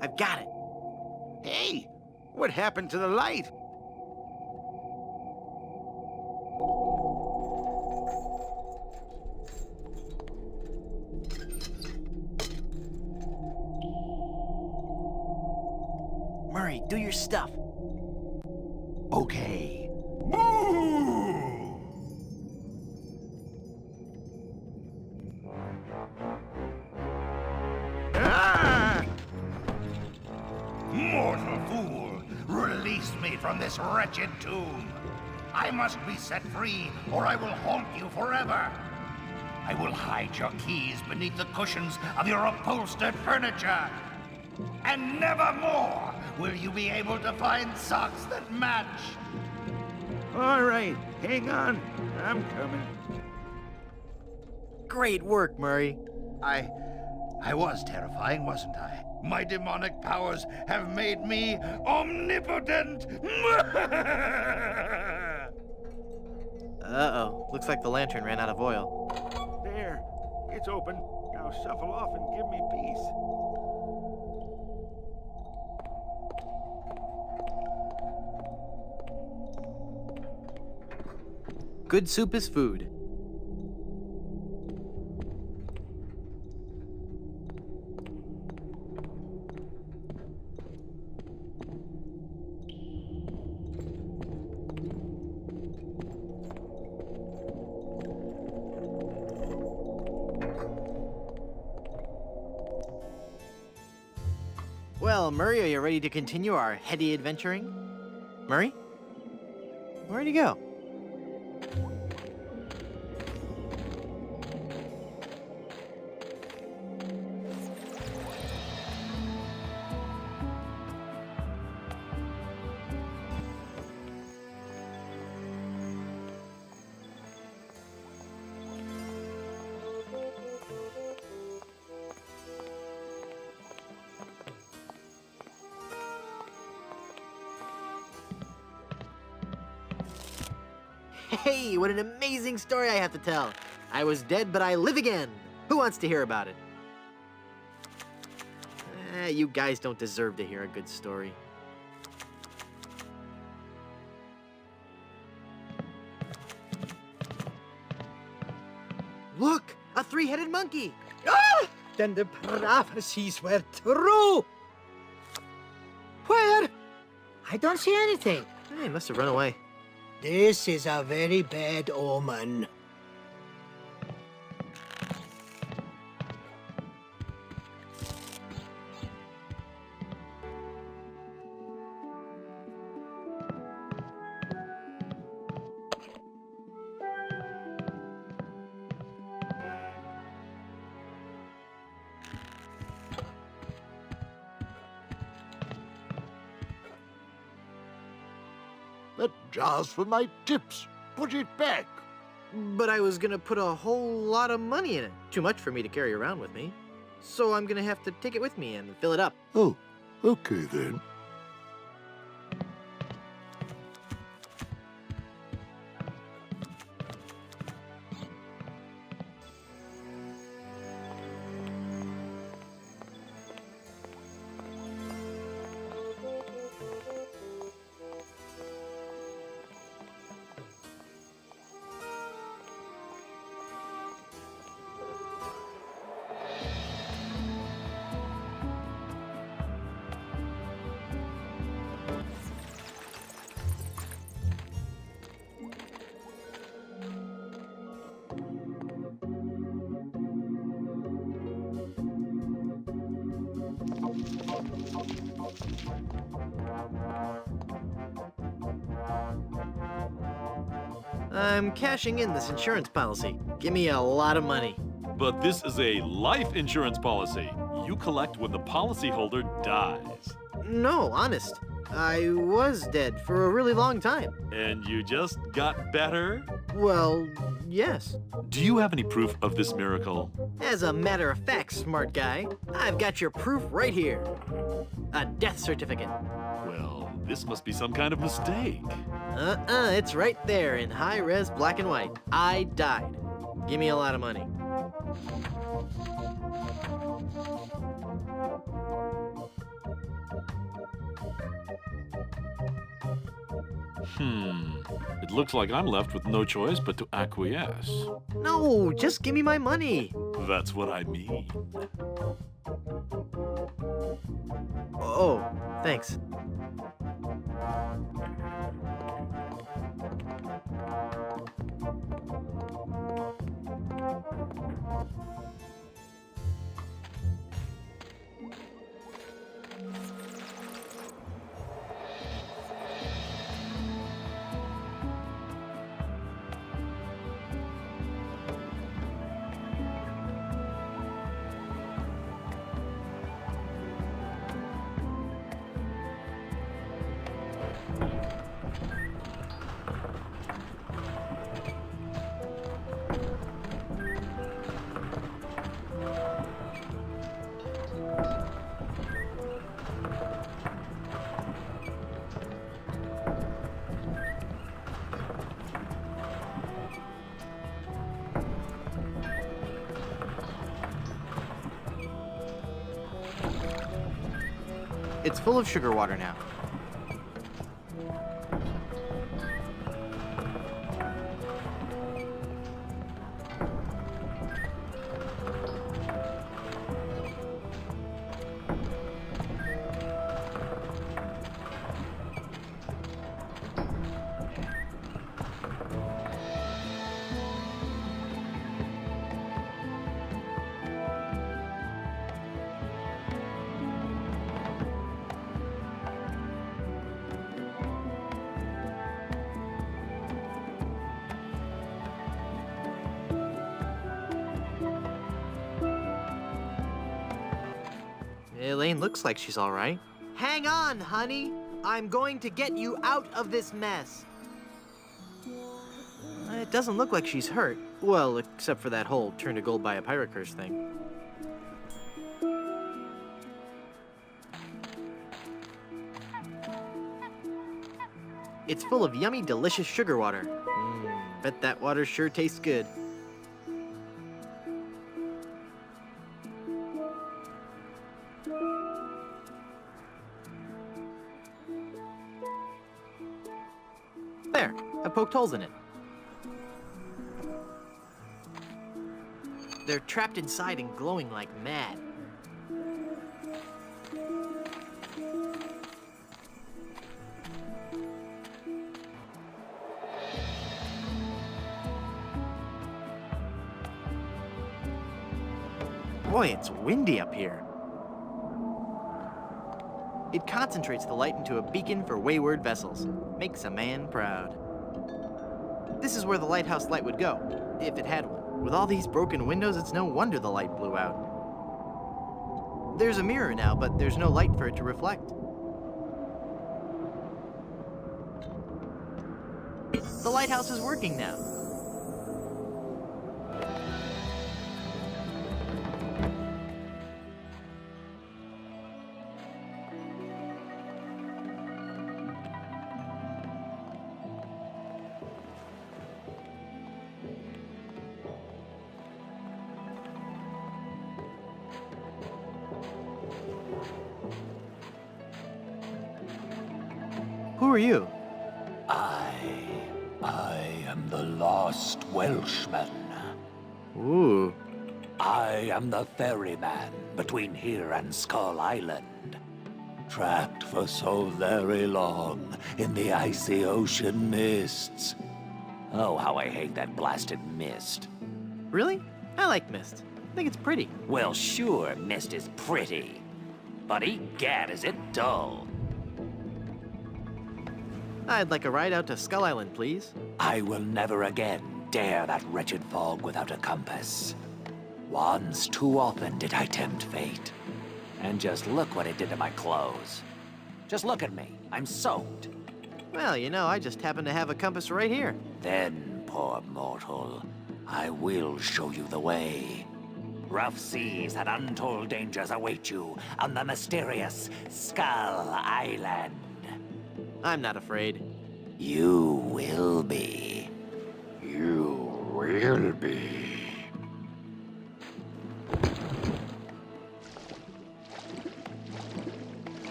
[SPEAKER 3] I've got it.
[SPEAKER 8] Hey, what happened to the light?
[SPEAKER 3] Murray, do your stuff.
[SPEAKER 2] Okay.
[SPEAKER 8] Ah!
[SPEAKER 2] Mortal fool! Release me from this wretched tomb! I must be set free, or I will haunt you forever! I will hide your keys beneath the cushions of your upholstered furniture! And never more will you be able to find socks that match!
[SPEAKER 8] All right, hang on. I'm coming.
[SPEAKER 3] Great work, Murray.
[SPEAKER 2] I was terrifying, wasn't I? My demonic powers have made me omnipotent!
[SPEAKER 3] Uh-oh. Looks like the lantern ran out of oil.
[SPEAKER 8] There, it's open. Now
[SPEAKER 1] Now shuffle off and give me peace.
[SPEAKER 3] Good soup is food. Well, Murray, are you ready to continue our heady adventuring? Murray? Where'd he go? Hey, what an amazing story I have to tell. I was dead, but I live again. Who wants to hear about it? You guys don't deserve to hear a good story. Look, a three-headed monkey.
[SPEAKER 6] Ah! Then the prophecies were true. Where? I don't see anything.
[SPEAKER 3] He must have run away.
[SPEAKER 6] This is a very bad omen.
[SPEAKER 5] That jar's for my tips. Put it back.
[SPEAKER 3] But I was gonna put a whole lot of money in it. Too much for me to carry around with me. So I'm gonna have to take it with me and fill it up.
[SPEAKER 5] Oh, okay then.
[SPEAKER 3] I'm cashing in this insurance policy. Give me a lot of money.
[SPEAKER 9] But this is a life insurance policy. You collect when the policyholder dies.
[SPEAKER 3] No, honest. I was dead for a really long time.
[SPEAKER 9] And you just got better?
[SPEAKER 3] Well, yes.
[SPEAKER 9] Do you have any proof of this miracle?
[SPEAKER 3] As a matter of fact, smart guy, I've got your proof right here. A death certificate.
[SPEAKER 9] Well, this must be some kind of mistake.
[SPEAKER 3] It's right there in high-res black and white. I died. Give me a lot of money.
[SPEAKER 9] It looks like I'm left with no choice but to acquiesce.
[SPEAKER 3] No, just give me my money.
[SPEAKER 9] That's what I mean.
[SPEAKER 3] Oh, thanks. It's full of sugar water now. Elaine looks like she's all right. Hang on, honey. I'm going to get you out of this mess. It doesn't look like she's hurt. Well, except for that whole turn to gold by a pirate curse thing. It's full of yummy, delicious sugar water. Bet that water sure tastes good. There, I poked holes in it. They're trapped inside and glowing like mad. Boy, it's windy up here. It concentrates the light into a beacon for wayward vessels. Makes a man proud. This is where the lighthouse light would go, if it had one. With all these broken windows, it's no wonder the light blew out. There's a mirror now, but there's no light for it to reflect. The lighthouse is working now. Who are you?
[SPEAKER 2] I am the lost Welshman.
[SPEAKER 3] Ooh.
[SPEAKER 2] I am the ferryman between here and Skull Island. Trapped for so very long in the icy ocean mists. Oh, how I hate that blasted mist.
[SPEAKER 3] Really? I like mist. I think it's pretty.
[SPEAKER 2] Well, sure, mist is pretty. But egad, is it dull.
[SPEAKER 3] I'd like a ride out to Skull Island, please.
[SPEAKER 2] I will never again dare that wretched fog without a compass. Once too often did I tempt fate. And just look what it did to my clothes. Just look at me. I'm soaked.
[SPEAKER 3] Well, you know, I just happen to have a compass right here.
[SPEAKER 2] Then, poor mortal, I will show you the way. Rough seas and untold dangers await you on the mysterious Skull Island.
[SPEAKER 3] I'm not afraid.
[SPEAKER 2] You will be. You will be.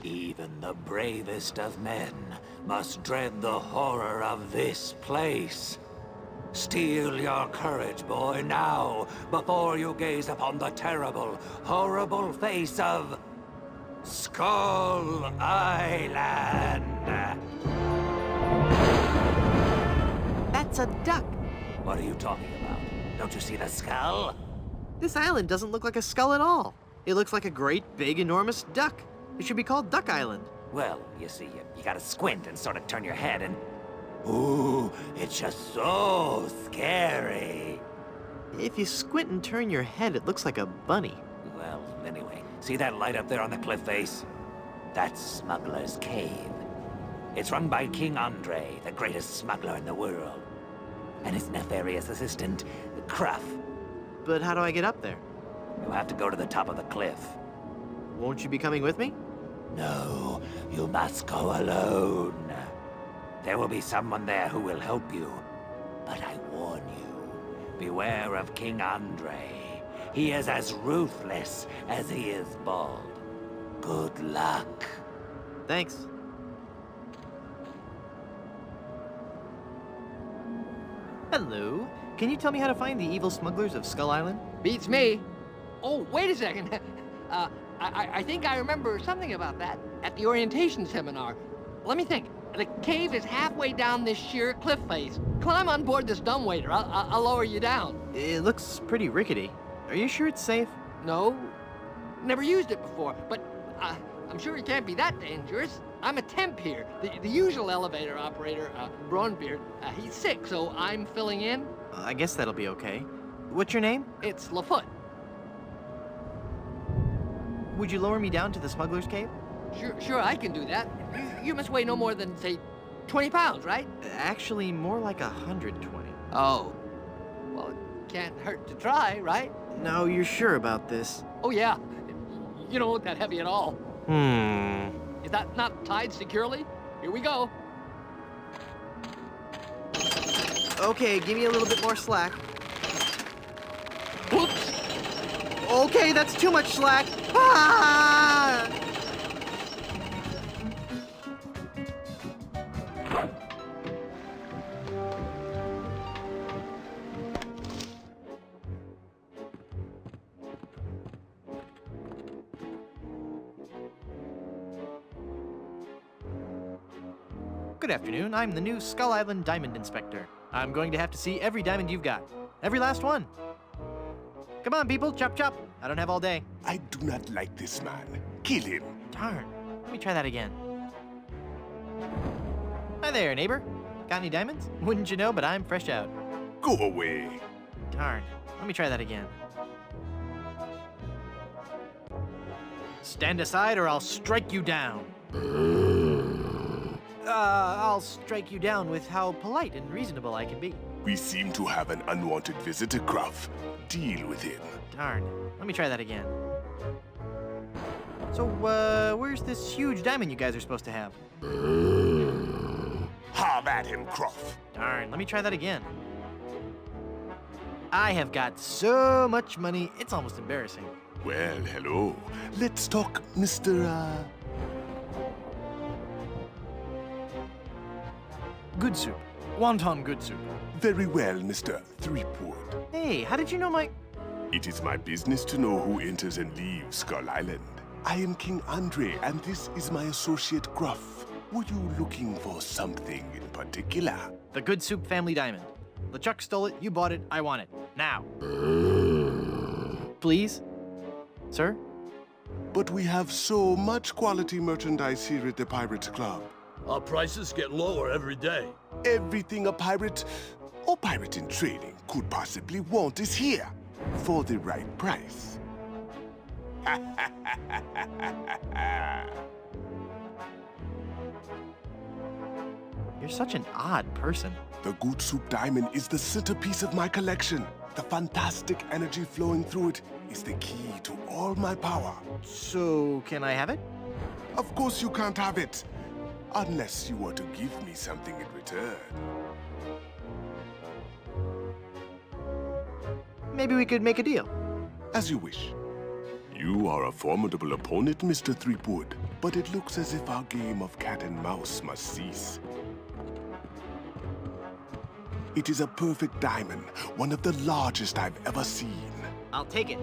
[SPEAKER 2] Even the bravest of men must dread the horror of this place. Steel your courage, boy, now, before you gaze upon the terrible, horrible face of Skull Island.
[SPEAKER 3] That's a duck.
[SPEAKER 2] What are you talking about? Don't you see the skull?
[SPEAKER 3] This island doesn't look like a skull at all. It looks like a great, big, enormous duck. It should be called Duck Island.
[SPEAKER 2] Well, you see, you gotta squint and sort of turn your head and... Ooh, it's just so scary.
[SPEAKER 3] If you squint and turn your head, it looks like a bunny.
[SPEAKER 2] Well, anyway, see that light up there on the cliff face? That's Smuggler's Cave. It's run by King Andre, the greatest smuggler in the world. And his nefarious assistant, Cruff.
[SPEAKER 3] But how do I get up there?
[SPEAKER 2] You'll have to go to the top of the cliff.
[SPEAKER 3] Won't you be coming with me?
[SPEAKER 2] No, you must go alone. There will be someone there who will help you.
[SPEAKER 12] Beware of King Andre. He is as ruthless as he is bald. Good luck.
[SPEAKER 3] Thanks. Hello. Can you tell me how to find the evil smugglers of Skull Island?
[SPEAKER 13] Beats me. Oh, wait a second. I think I remember something about that at the orientation seminar. Let me think. The cave is halfway down this sheer cliff face. Climb on board this dumbwaiter. I'll lower you down.
[SPEAKER 3] It looks pretty rickety. Are you sure it's safe?
[SPEAKER 13] No. Never used it before, but I'm sure it can't be that dangerous. I'm a temp here. The usual elevator operator, Braunbeard, he's sick, so I'm filling in.
[SPEAKER 3] I guess that'll be okay. What's your name?
[SPEAKER 13] It's Lafoot.
[SPEAKER 3] Would you lower me down to the smuggler's cave?
[SPEAKER 13] Sure, I can do that. You must weigh no more than, say, 20 pounds, right?
[SPEAKER 3] Actually, more like 120.
[SPEAKER 13] Oh. Well, it can't hurt to try, right?
[SPEAKER 3] No, you're sure about this?
[SPEAKER 13] Oh, yeah. You don't look that heavy at all. Is that not tied securely? Here we go.
[SPEAKER 3] Okay, give me a little bit more slack.
[SPEAKER 13] Whoops!
[SPEAKER 3] Okay, that's too much slack. Ah! Good afternoon. I'm the new Skull Island Diamond Inspector. I'm going to have to see every diamond you've got. Every last one. Come on, people, chop chop. I don't have all day.
[SPEAKER 1] I do not like this man. Kill him.
[SPEAKER 3] Darn. Let me try that again. Hi there, neighbor. Got any diamonds? Wouldn't you know, but I'm fresh out.
[SPEAKER 1] Go away.
[SPEAKER 3] Darn. Let me try that again. Stand aside or I'll strike you down. I'll strike you down with how polite and reasonable I can be.
[SPEAKER 1] We seem to have an unwanted visitor, Gruff. Deal with him.
[SPEAKER 3] Darn. Let me try that again. So, where's this huge diamond you guys are supposed to have?
[SPEAKER 1] Have at him, Gruff.
[SPEAKER 3] Darn. Let me try that again. I have got so much money, it's almost embarrassing.
[SPEAKER 1] Well, hello. Let's talk, Mr.
[SPEAKER 3] Good soup. Wonton good soup.
[SPEAKER 1] Very well, Mr. Threepwood.
[SPEAKER 3] Hey, how did you know my...
[SPEAKER 1] It is my business to know who enters and leaves Skull Island. I am King Andre, and this is my associate Gruff. Were you looking for something in particular?
[SPEAKER 3] The Good Soup family diamond. LeChuck stole it, you bought it, I want it. Now. Please? Sir?
[SPEAKER 1] But we have so much quality merchandise here at the Pirates Club.
[SPEAKER 14] Our prices get lower every day.
[SPEAKER 1] Everything a pirate or pirate in training could possibly want is here for the right price.
[SPEAKER 3] You're such an odd person.
[SPEAKER 1] The Good Soup Diamond is the centerpiece of my collection. The fantastic energy flowing through it is the key to all my power.
[SPEAKER 3] So, can I have it?
[SPEAKER 1] Of course you can't have it. Unless you were to give me something in return.
[SPEAKER 3] Maybe we could make a deal.
[SPEAKER 1] As you wish. You are a formidable opponent, Mr. Threepwood, but it looks as if our game of cat and mouse must cease. It is a perfect diamond, one of the largest I've ever seen.
[SPEAKER 3] I'll take it.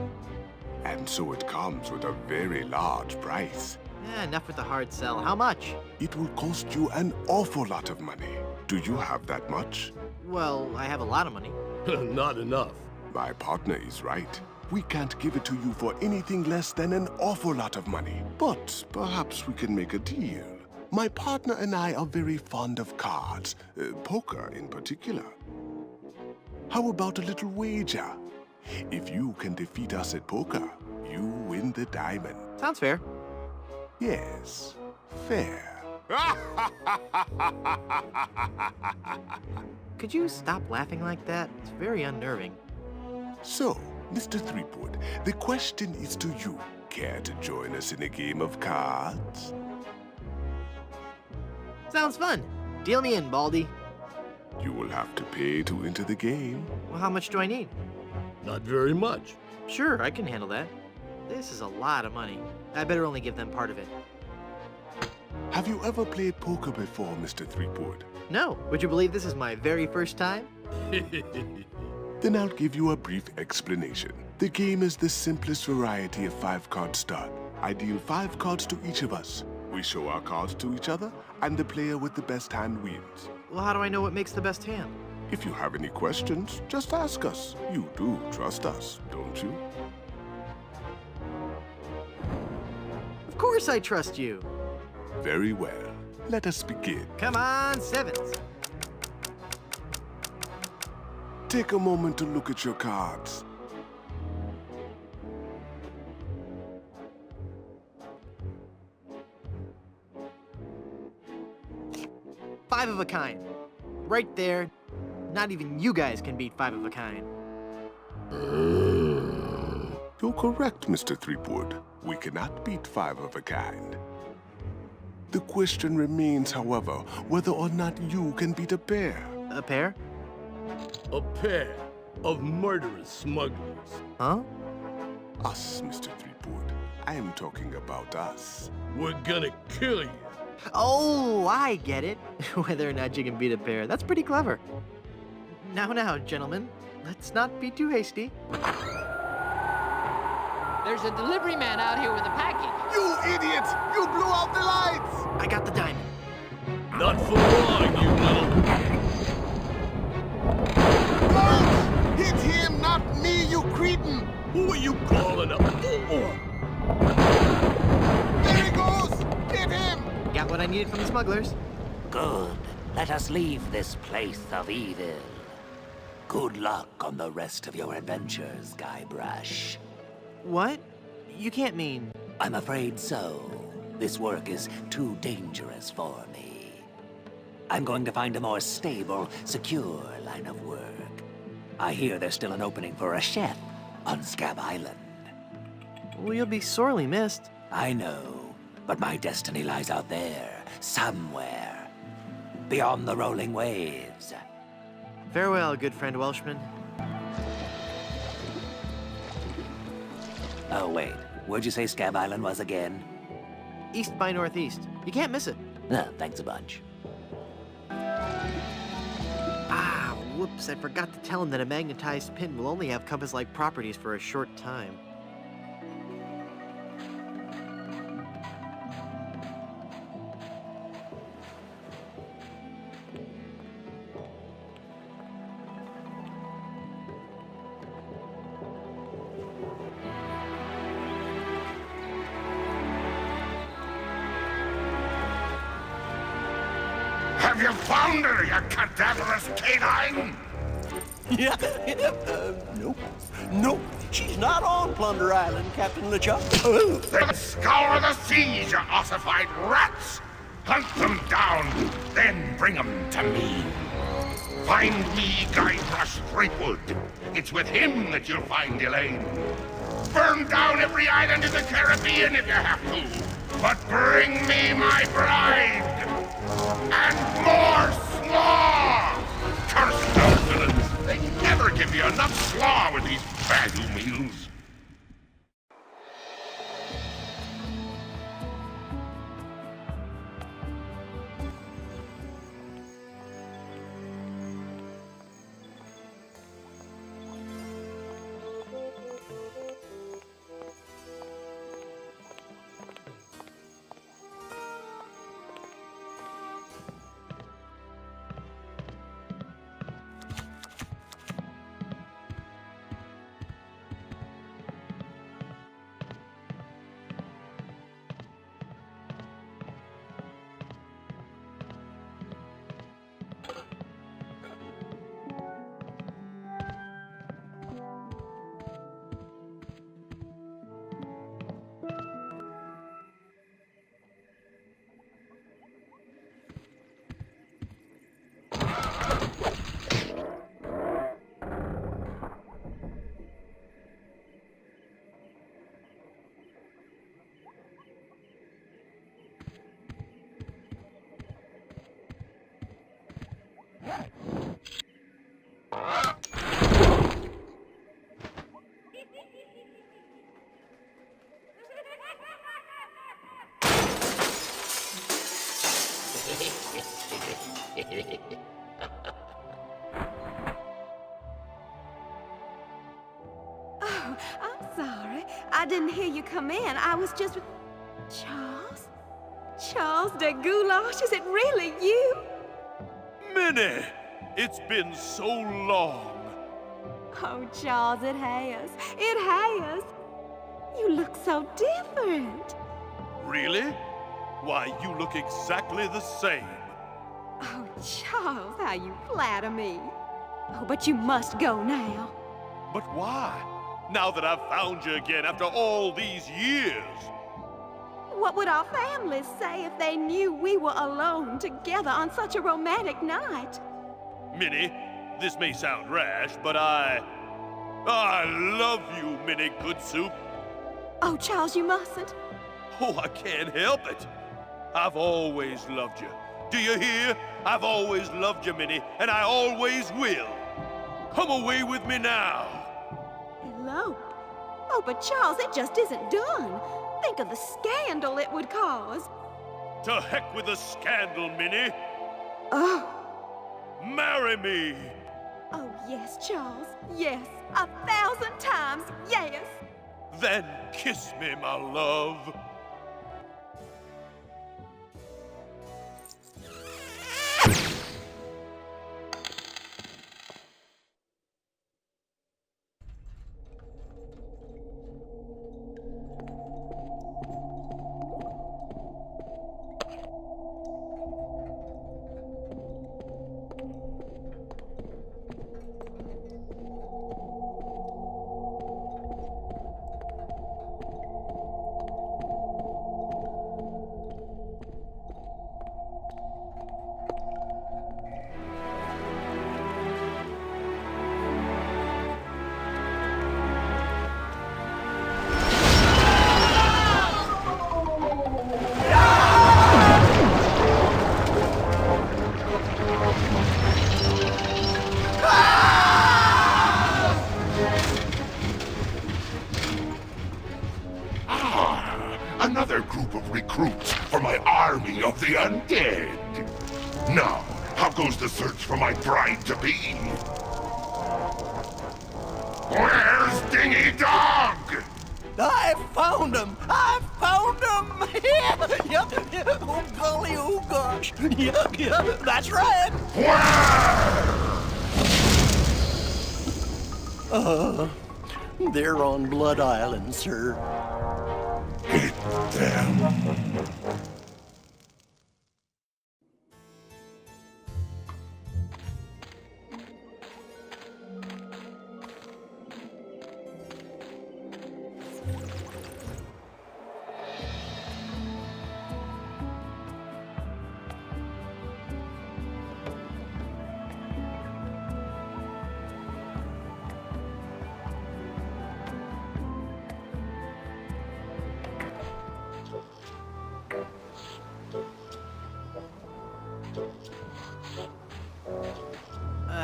[SPEAKER 1] And so it comes with a very large price.
[SPEAKER 3] Enough with the hard sell. How much?
[SPEAKER 1] It will cost you an awful lot of money. Do you have that much?
[SPEAKER 3] Well, I have a lot of money.
[SPEAKER 14] Not enough.
[SPEAKER 1] My partner is right. We can't give it to you for anything less than an awful lot of money. But perhaps we can make a deal. My partner and I are very fond of cards, poker in particular. How about a little wager? If you can defeat us at poker, you win the diamond.
[SPEAKER 3] Sounds fair.
[SPEAKER 1] Yes, fair.
[SPEAKER 3] Could you stop laughing like that? It's very unnerving.
[SPEAKER 1] So, Mr. Threepwood, the question is to you. Care to join us in a game of cards?
[SPEAKER 3] Sounds fun. Deal me in, Baldy.
[SPEAKER 1] You will have to pay to enter the game.
[SPEAKER 3] Well, how much do I need?
[SPEAKER 14] Not very much.
[SPEAKER 3] Sure, I can handle that. This is a lot of money. I better only give them part of it.
[SPEAKER 1] Have you ever played poker before, Mr. Threepwood?
[SPEAKER 3] No. Would you believe this is my very first time?
[SPEAKER 1] Then I'll give you a brief explanation. The game is the simplest variety of 5-card start. I deal 5 cards to each of us. We show our cards to each other, and the player with the best hand wins.
[SPEAKER 3] Well, how do I know what makes the best hand?
[SPEAKER 1] If you have any questions, just ask us. You do trust us, don't you?
[SPEAKER 3] Of course I trust you.
[SPEAKER 1] Very well. Let us begin.
[SPEAKER 3] Come on, sevens.
[SPEAKER 1] Take a moment to look at your cards.
[SPEAKER 3] Five of a kind. Right there. Not even you guys can beat 5 of a kind.
[SPEAKER 1] You're correct, Mr. Threepwood. We cannot beat 5 of a kind. The question remains, however, whether or not you can beat a pair.
[SPEAKER 3] A pair?
[SPEAKER 14] A pair of murderous smugglers.
[SPEAKER 3] Huh?
[SPEAKER 1] Us, Mr. Threepwood. I am talking about us.
[SPEAKER 14] We're gonna kill you.
[SPEAKER 3] Oh, I get it. Whether or not you can beat a pair. That's pretty clever. Now, gentlemen. Let's not be too hasty.
[SPEAKER 13] There's a delivery man out here with a package.
[SPEAKER 1] You idiot! You blew out the lights!
[SPEAKER 3] I got the diamond.
[SPEAKER 14] Not for long, you little...
[SPEAKER 1] Hit him, not me, you cretin!
[SPEAKER 14] Who are you calling a fool?
[SPEAKER 1] There he goes! Hit him!
[SPEAKER 3] Got what I needed from the smugglers.
[SPEAKER 12] Good. Let us leave this place of evil. Good luck on the rest of your adventures, Guybrush.
[SPEAKER 3] What? You can't mean...
[SPEAKER 12] I'm afraid so. This work is too dangerous for me. I'm going to find a more stable, secure line of work. I hear there's still an opening for a chef on Scab Island.
[SPEAKER 3] Well, you'll be sorely missed.
[SPEAKER 12] I know, but my destiny lies out there, somewhere. Beyond the rolling waves.
[SPEAKER 3] Farewell, good friend Welshman.
[SPEAKER 12] Oh, wait. Where'd you say Scab Island was again?
[SPEAKER 3] East by northeast. You can't miss it.
[SPEAKER 12] Thanks a bunch.
[SPEAKER 3] Ah, whoops. I forgot to tell him that a magnetized pin will only have compass-like properties for a short time.
[SPEAKER 2] Have you found her, you cadaverous canine?
[SPEAKER 15] Nope. Nope. She's not on Plunder Island, Captain LeChuck.
[SPEAKER 2] Then scour the seas, you ossified rats! Hunt them down, then bring them to me. Find me Guybrush Threepwood. It's with him that you'll find Elaine. Burn down every island in the Caribbean if you have to. But bring me my bride! And more slaw! Curse those villains! They never give you enough slaw with these value meals.
[SPEAKER 10] Oh, I'm sorry. I didn't hear you come in. I was just... Charles? Charles de Goulash, is it really you?
[SPEAKER 14] Minnie! It's been so long.
[SPEAKER 10] Oh, Charles, it has. It has. You look so different.
[SPEAKER 14] Really? Why, you look exactly the same.
[SPEAKER 10] Oh, Charles, how you flatter me. Oh, but you must go now.
[SPEAKER 14] But why? Now that I've found you again after all these years.
[SPEAKER 10] What would our families say if they knew we were alone together on such a romantic night?
[SPEAKER 14] Minnie, this may sound rash, but I love you, Minnie Good Soup.
[SPEAKER 10] Oh, Charles, you mustn't.
[SPEAKER 14] Oh, I can't help it. I've always loved you. Do you hear? I've always loved you, Minnie, and I always will. Come away with me now.
[SPEAKER 10] Elope? Oh, but Charles, it just isn't done. Think of the scandal it would cause.
[SPEAKER 14] To heck with the scandal, Minnie.
[SPEAKER 10] Oh.
[SPEAKER 14] Marry me.
[SPEAKER 10] Oh, yes, Charles. Yes. 1,000 times yes.
[SPEAKER 14] Then kiss me, my love.
[SPEAKER 1] Another group of recruits for my army of the undead. Now, how goes the search for my bride-to-be? Where's Dingy Dog?
[SPEAKER 15] I found him! I found him! Yep. Oh, golly, oh, gosh. Yep, that's right.
[SPEAKER 1] Where?
[SPEAKER 15] They're on Blood Island, sir.
[SPEAKER 1] Hit them.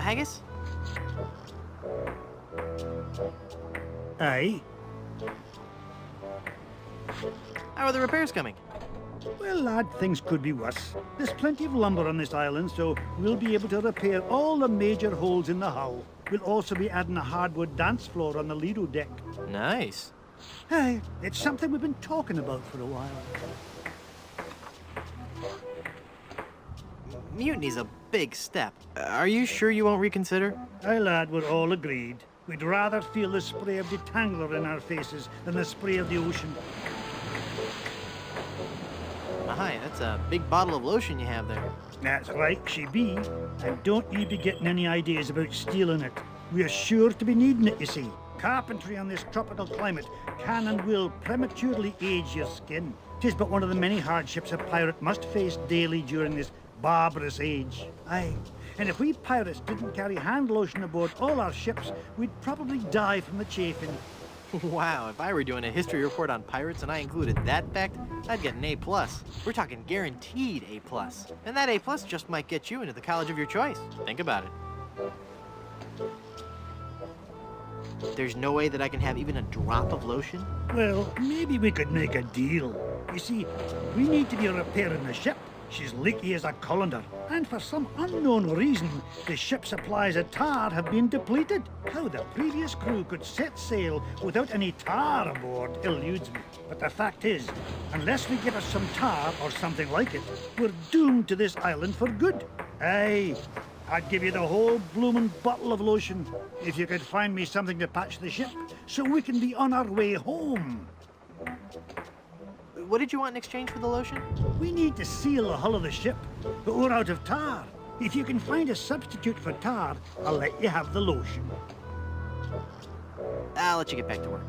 [SPEAKER 3] Haggis?
[SPEAKER 4] Aye?
[SPEAKER 3] How are the repairs coming?
[SPEAKER 4] Well, lad, things could be worse. There's plenty of lumber on this island, so we'll be able to repair all the major holes in the hull. We'll also be adding a hardwood dance floor on the Lido deck.
[SPEAKER 3] Nice.
[SPEAKER 4] Aye, it's something we've been talking about for a while.
[SPEAKER 3] Mutiny's a big step. Are you sure you won't reconsider?
[SPEAKER 4] Aye, lad, we're all agreed. We'd rather feel the spray of detangler in our faces than the spray of the ocean.
[SPEAKER 3] My, that's a big bottle of lotion you have there.
[SPEAKER 4] That's right, she be. And don't you be getting any ideas about stealing it. We're sure to be needing it, you see. Carpentry on this tropical climate can and will prematurely age your skin. 'Tis but one of the many hardships a pirate must face daily during this barbarous age. Aye, and if we pirates didn't carry hand lotion aboard all our ships, we'd probably die from the chafing.
[SPEAKER 3] Wow, if I were doing a history report on pirates and I included that fact, I'd get an A+. We're talking guaranteed A+. And that A+ just might get you into the college of your choice. Think about it. There's no way that I can have even a drop of lotion?
[SPEAKER 4] Well, maybe we could make a deal. You see, we need to be repairing the ship, She's leaky as a colander, and for some unknown reason, the ship's supplies of tar have been depleted. How the previous crew could set sail without any tar aboard eludes me. But the fact is, unless we get us some tar or something like it, we're doomed to this island for good. Aye, I'd give you the whole bloomin' bottle of lotion if you could find me something to patch the ship so we can be on our way home.
[SPEAKER 3] What did you want in exchange for the lotion?
[SPEAKER 4] We need to seal the hull of the ship, but we're out of tar. If you can find a substitute for tar, I'll let you have the lotion.
[SPEAKER 3] I'll let you get back to work.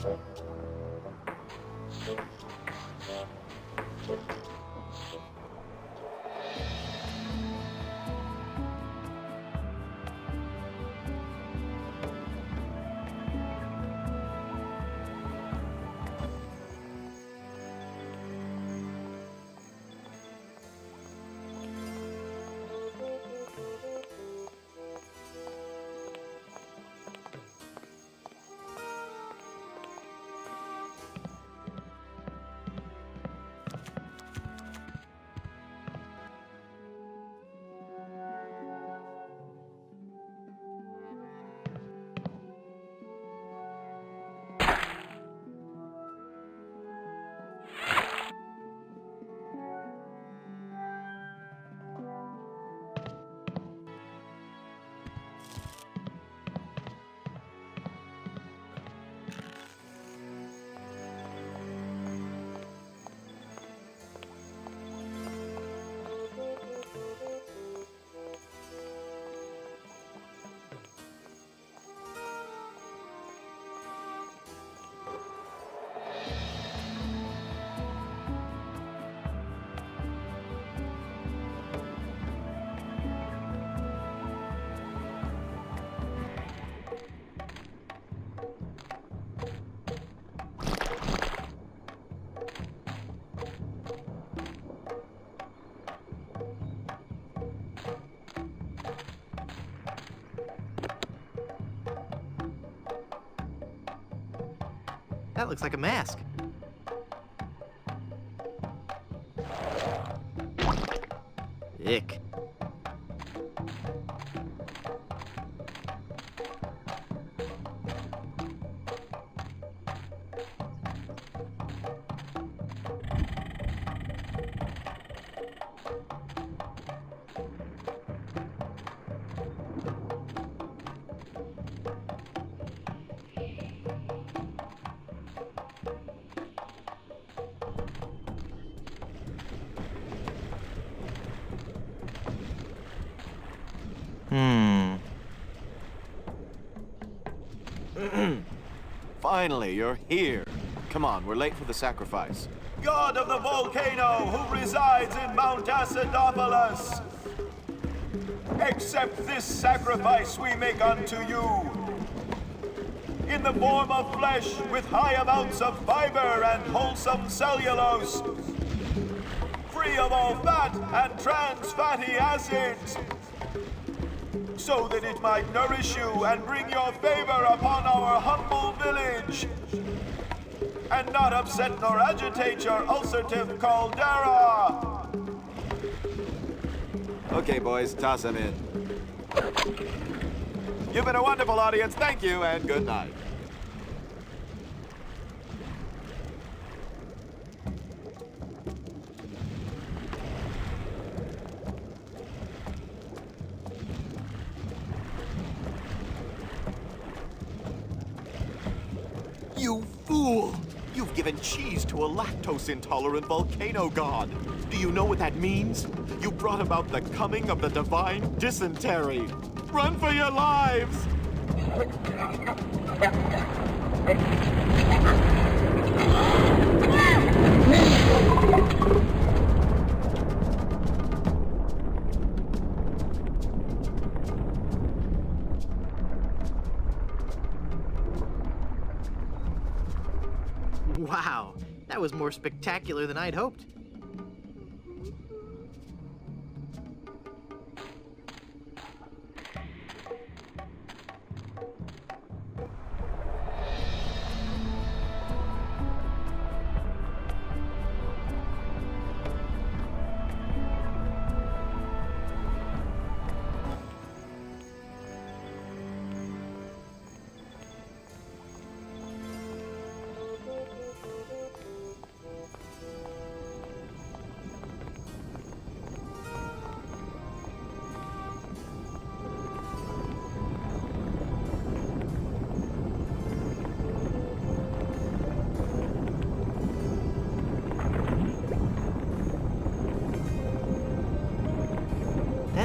[SPEAKER 3] That looks like a mask. Ick.
[SPEAKER 16] Finally, you're here. Come on, we're late for the sacrifice.
[SPEAKER 17] God of the volcano who resides in Mount Acidopolis, accept this sacrifice we make unto you. In the form of flesh with high amounts of fiber and wholesome cellulose, free of all fat and trans fatty acids, so that it might nourish you and bring your favor upon our humble village, and not upset nor agitate your ulcerative caldera.
[SPEAKER 16] Okay, boys, toss them in. You've been a wonderful audience. Thank you, and good night.
[SPEAKER 18] You fool! You've given cheese to a lactose-intolerant volcano god. Do you know what that means? You brought about the coming of the divine dysentery. Run for your lives!
[SPEAKER 3] Wow, that was more spectacular than I'd hoped.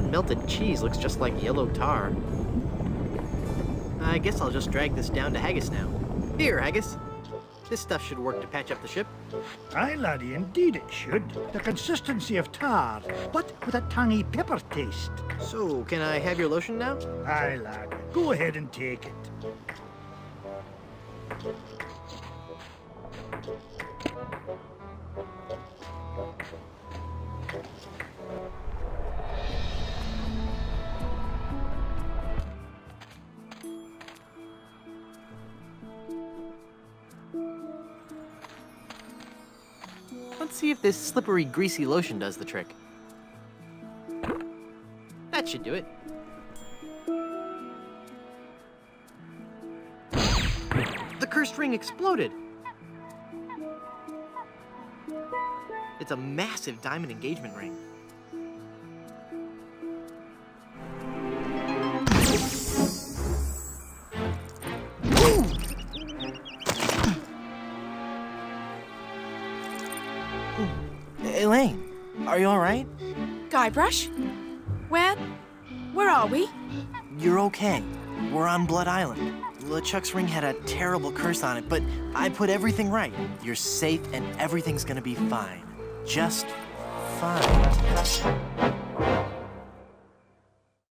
[SPEAKER 3] That melted cheese looks just like yellow tar. I guess I'll just drag this down to Haggis now. Here, Haggis. This stuff should work to patch up the ship.
[SPEAKER 4] Aye, laddie, indeed it should. The consistency of tar, but with a tangy pepper taste.
[SPEAKER 3] So, can I have your lotion now?
[SPEAKER 4] Aye, lad. Go ahead and take it.
[SPEAKER 3] Let's see if this slippery, greasy lotion does the trick. That should do it. The cursed ring exploded. It's a massive diamond engagement ring. Elaine, are you all right?
[SPEAKER 19] Guybrush? Where are we?
[SPEAKER 3] You're okay. We're on Blood Island. LeChuck's ring had a terrible curse on it, but I put everything right. You're safe and everything's gonna be fine. Just fine.